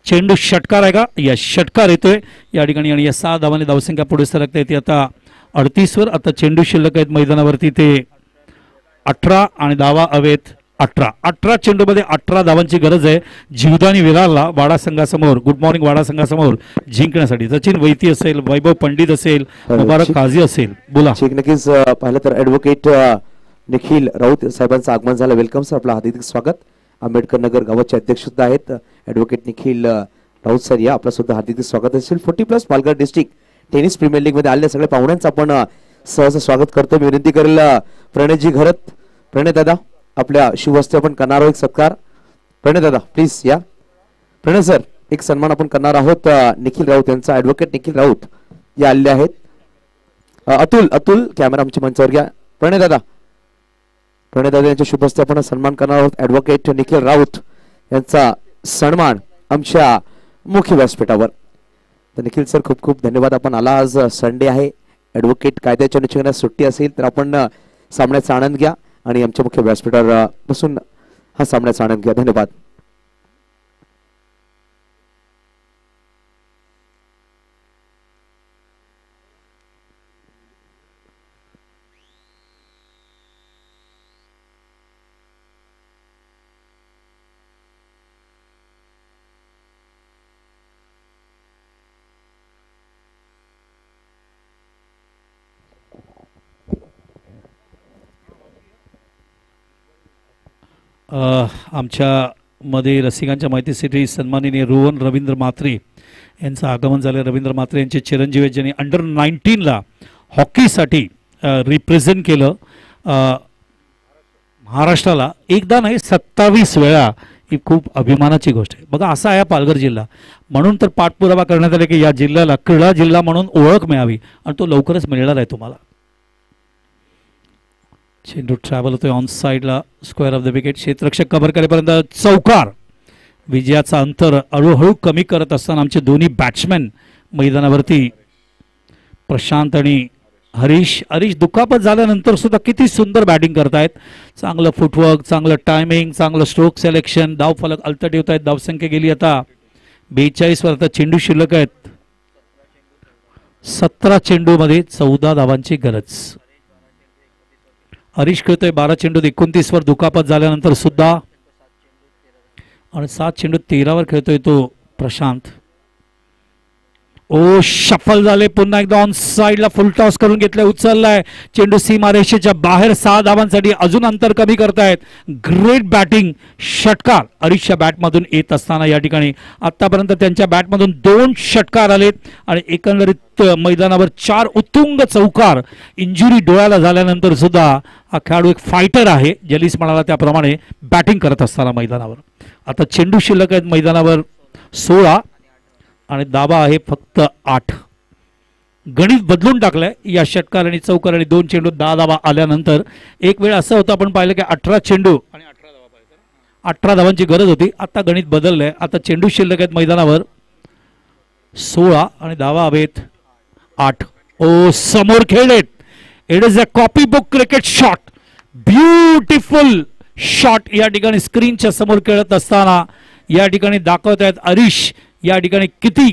चेंडू षटकार आहे का, या षटकार येतोय या ठिकाणी. आणि या 6 धावांनी धावसंख्या पुढे सरकता येते आता 38वर. आता चेंडू शिल्लक आहेत मैदानावरती ते 18 आणि धावा हवेत 18 चेंडूमध्ये 18 धावांची गरज आहे जीवदानी विरारला वाडा संघासमोर. गुड मॉर्निंग वाडा संघासमोर जिंकण्यासाठी. सचिन वैती असेल, वैभव पंडित असेल, मुबारक काझी असेल. बोला.
नक्कीच पाहिलं तर ॲडव्होकेट निखिल राऊत साहेबांचं आगमन झालं. वेलकम सर, आपलं हार्दिक स्वागत. आंबेडकर नगर गावाचे अध्यक्ष सुद्धा आहेत ॲडव्होकेट निखिल राऊत सर, या आपलं सुद्धा हार्दिक स्वागत असेल. 40+ Palghar district tennis premier league मध्ये आलेल्या सगळ्या पाहुण्यांचं आपण सहज स्वागत करतो. मी विनंती करेल प्रणयजी घरत, प्रणय दादा आपल्या शिवहस्ते आपण करणार आहोत एक सत्कार. प्रणय दादा प्लीज या. प्रणय सर, एक सन्मान आपण करणार आहोत निखिल राऊत यांचा. ॲडव्होकेट निखिल राऊत या आलेले आहेत. अतुल कॅमेरा आमच्या मंचावर घ्या. प्रणय दादा यांच्या शुभ हस्ते आपण सन्मान करणार आहोत. ॲडव्होकेट निखिल राऊत यांचा सन्मान आमच्या मुख्य व्यासपीठावर. तर निखिल सर खूप खूप धन्यवाद, आपण आला. आज संडे आहे, ॲडव्होकेट कायद्याच्या अनुषंगाने सुट्टी असेल तर आपण सामन्याचा आनंद घ्या आणि आमच्या मुख्य व्यासपीठावर बसून हा सामन्याचा आनंद घ्या. धन्यवाद.
आमच्यामध्ये रसिकांच्या माहितीसाठी सन्माननीय रोहन रवींद्र म्हात्रे यांचं आगमन झालं. रवींद्र म्हात्रे यांचे चिरंजीव आहेत, ज्यांनी अंडर 19ला हॉकीसाठी रिप्रेझेंट केलं महाराष्ट्राला. एकदा नाही 27 वेळा. ही खूप अभिमानाची गोष्ट आहे. बघा, असा आहे पालघर जिल्हा. म्हणून तर पाठपुरावा करण्यात आला की या जिल्ह्याला क्रीडा जिल्हा म्हणून ओळख मिळावी, आणि तो लवकरच मिळणार आहे तुम्हाला. चेंडू ट्रॅव्हल होतोय ऑन साईडला, स्क्वेअर ऑफ द विकेट. क्षेत्ररक्षक कव्हर करेपर्यंत चौकार. विजयाचा अंतर हळूहळू कमी करत असताना आमचे दोन्ही बॅट्समॅन मैदानावरती, प्रशांत आणि हरीश दुखापत झाल्यानंतर सुद्धा किती सुंदर बॅटिंग करतायत. चांगलं फुटवर्क, चांगलं टायमिंग, चांगलं स्ट्रोक सिलेक्शन. धाव फलक अलत ठेवत आहेत. धावसंख्या गेली आता 42वर. आता चेंडू शिल्लक आहेत 17 चेंडूमध्ये 14 धावांची गरज. हरीश खेळतोय 12 चेंडूत 29वर दुखापत झाल्यानंतर सुद्धा, आणि 7 चेंडूत 13वर खेळतोय तो प्रशांत. शफल झाले पुन्हा एकदा ऑन साइडला, फुल टॉस करून घेतलाय, उचललाय चेंडू सीमारेषेच्या बाहेर. 6 धावांसाठी अजून अंतर कमी करतायत. ग्रेट बॅटिंग, षटकार हरीशच्या बॅटमधून येत असताना या ठिकाणी आतापर्यंत त्यांच्या बॅटमधून 2 षटकार आलेत आणि एकंदरीत मैदानावर 4 उत्तुंग चौकार. इंजुरी डोळ्याला झाल्यानंतर सुद्धा हा खेळाडू एक फायटर आहे, जलीस म्हणाला त्याप्रमाणे बॅटिंग करत असताना मैदानावर. आता चेंडू शिल्लक आहेत मैदानावर 16 आणि दाबा आहे फक्त 8. गणित बदलून टाकलंय या षटकार आणि चौकार आणि 2 चेंडू 10 धावा आल्यानंतर. एक वेळ असं होतं आपण पाहिलं की 18 चेंडू आणि 18 धावांची गरज होती. आता गणित बदललंय. आता चेंडू शिल्लक आहेत मैदानावर 16 आणि धावा हवेत 8. समोर खेळलेत. It is a copy book cricket shot, beautiful shot. या ठिकाणी स्क्रीनच्या समोर खेळत असताना या ठिकाणी दाखवत आहेत हरीश या ठिकाणी किती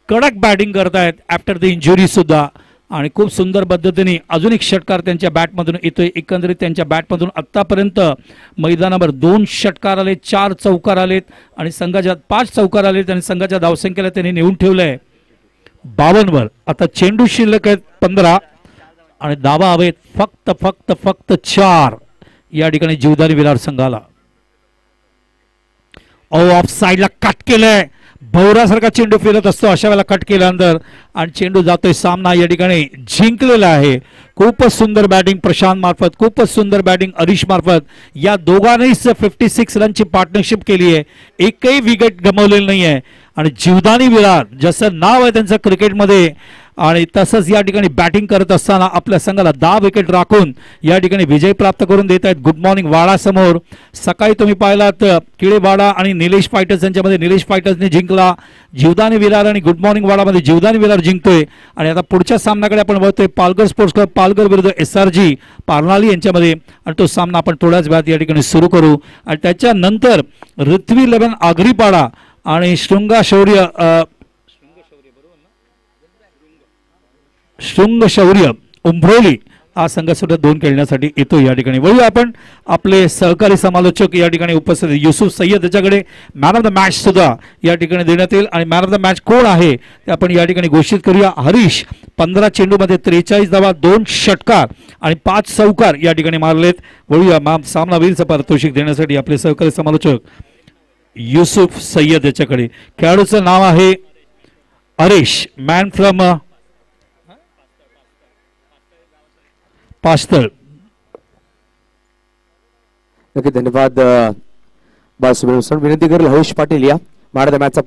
कडक बॅटिंग करतायत आफ्टर द इंजुरी सुद्धा. आणि खूप सुंदर पद्धतीने अजून एक षटकार त्यांच्या बॅटमधून येतोय. एकंदरीत त्यांच्या बॅटमधून आत्तापर्यंत मैदानावर 2 षटकार आले, 4 चौकार आलेत आणि संघाच्या 5 चौकार आलेत आणि संघाच्या धावसंख्येला त्यांनी नेऊन ठेवलंय 52 वर. आता चेंडू शिल्लक आहेत 15 आणि धावा हवेत फक्त फक्त फक्त 4 या ठिकाणी जीवदानी विरार संघाला. ऑफ साईडला कट केलंय, भौरासारखा चेंडू फिरत असतो अशा वेळेला कट केल्यानंतर आणि चेंडू जातोय. सामना या ठिकाणी जिंकलेला आहे. खूपच सुंदर बॅटिंग प्रशांत मार्फत, खूपच सुंदर बॅटिंग हरीश मार्फत. या दोघांनीच 56 रनची पार्टनरशिप केली आहे, एकही विकेट गमावलेली नाही आहे. आणि जीवदानी विरार जसं नाव आहे त्यांचं क्रिकेटमध्ये आणि तसंच या ठिकाणी बॅटिंग करत असताना आपल्या संघाला 10 विकेट राखून या ठिकाणी विजय प्राप्त करून देत आहेत. गुड मॉर्निंग वाडा समोर. सकाळी तुम्ही पाहिलात किळेवाडा आणि निलेश फायटर्स यांच्यामध्ये निलेश फायटर्सने जिंकला. जीवदानी विरार आणि गुड मॉर्निंग वाडामध्ये जीवदानी विरार जिंकतोय. आणि आता पुढच्या सामन्याकडे आपण बघतोय पालघर स्पोर्ट्स क्लब पालघर विरुद्ध SRG पारनाली यांच्यामध्ये आणि तो सामना आपण थोड्याच वेळात या ठिकाणी सुरू करू. आणि त्याच्यानंतर ऋत्वी 11 आगरीपाडा आणि शृंगशौर्य उंब्रोली हा संघ सुद्धा 2 खेळण्यासाठी येतो या ठिकाणी. वळूया आपण आपले सहकारी समालोचक या ठिकाणी उपस्थित युसुफ सय्यद याच्याकडे. मॅन ऑफ द मॅच सुद्धा या ठिकाणी देण्यात येईल आणि मॅन ऑफ द मॅच कोण आहे ते आपण या ठिकाणी घोषित करूया. हरीश 15 चेंडूमध्ये 43 धावा, 2 षटकार आणि 5 चौकार या ठिकाणी मारलेत. वळूया सामनावीरचं पारितोषिक देण्यासाठी आपले सहकारी समालोचक युसुफ सय्यद याच्याकडे. खेळाडूचं नाव आहे हरीश, मॅन फ्रॉम पास्तळ.
नक्की धन्यवाद बाळासुब्रमण्यम. विनंती करेल हरीश पाटील या मॅन ऑफ द मॅचचा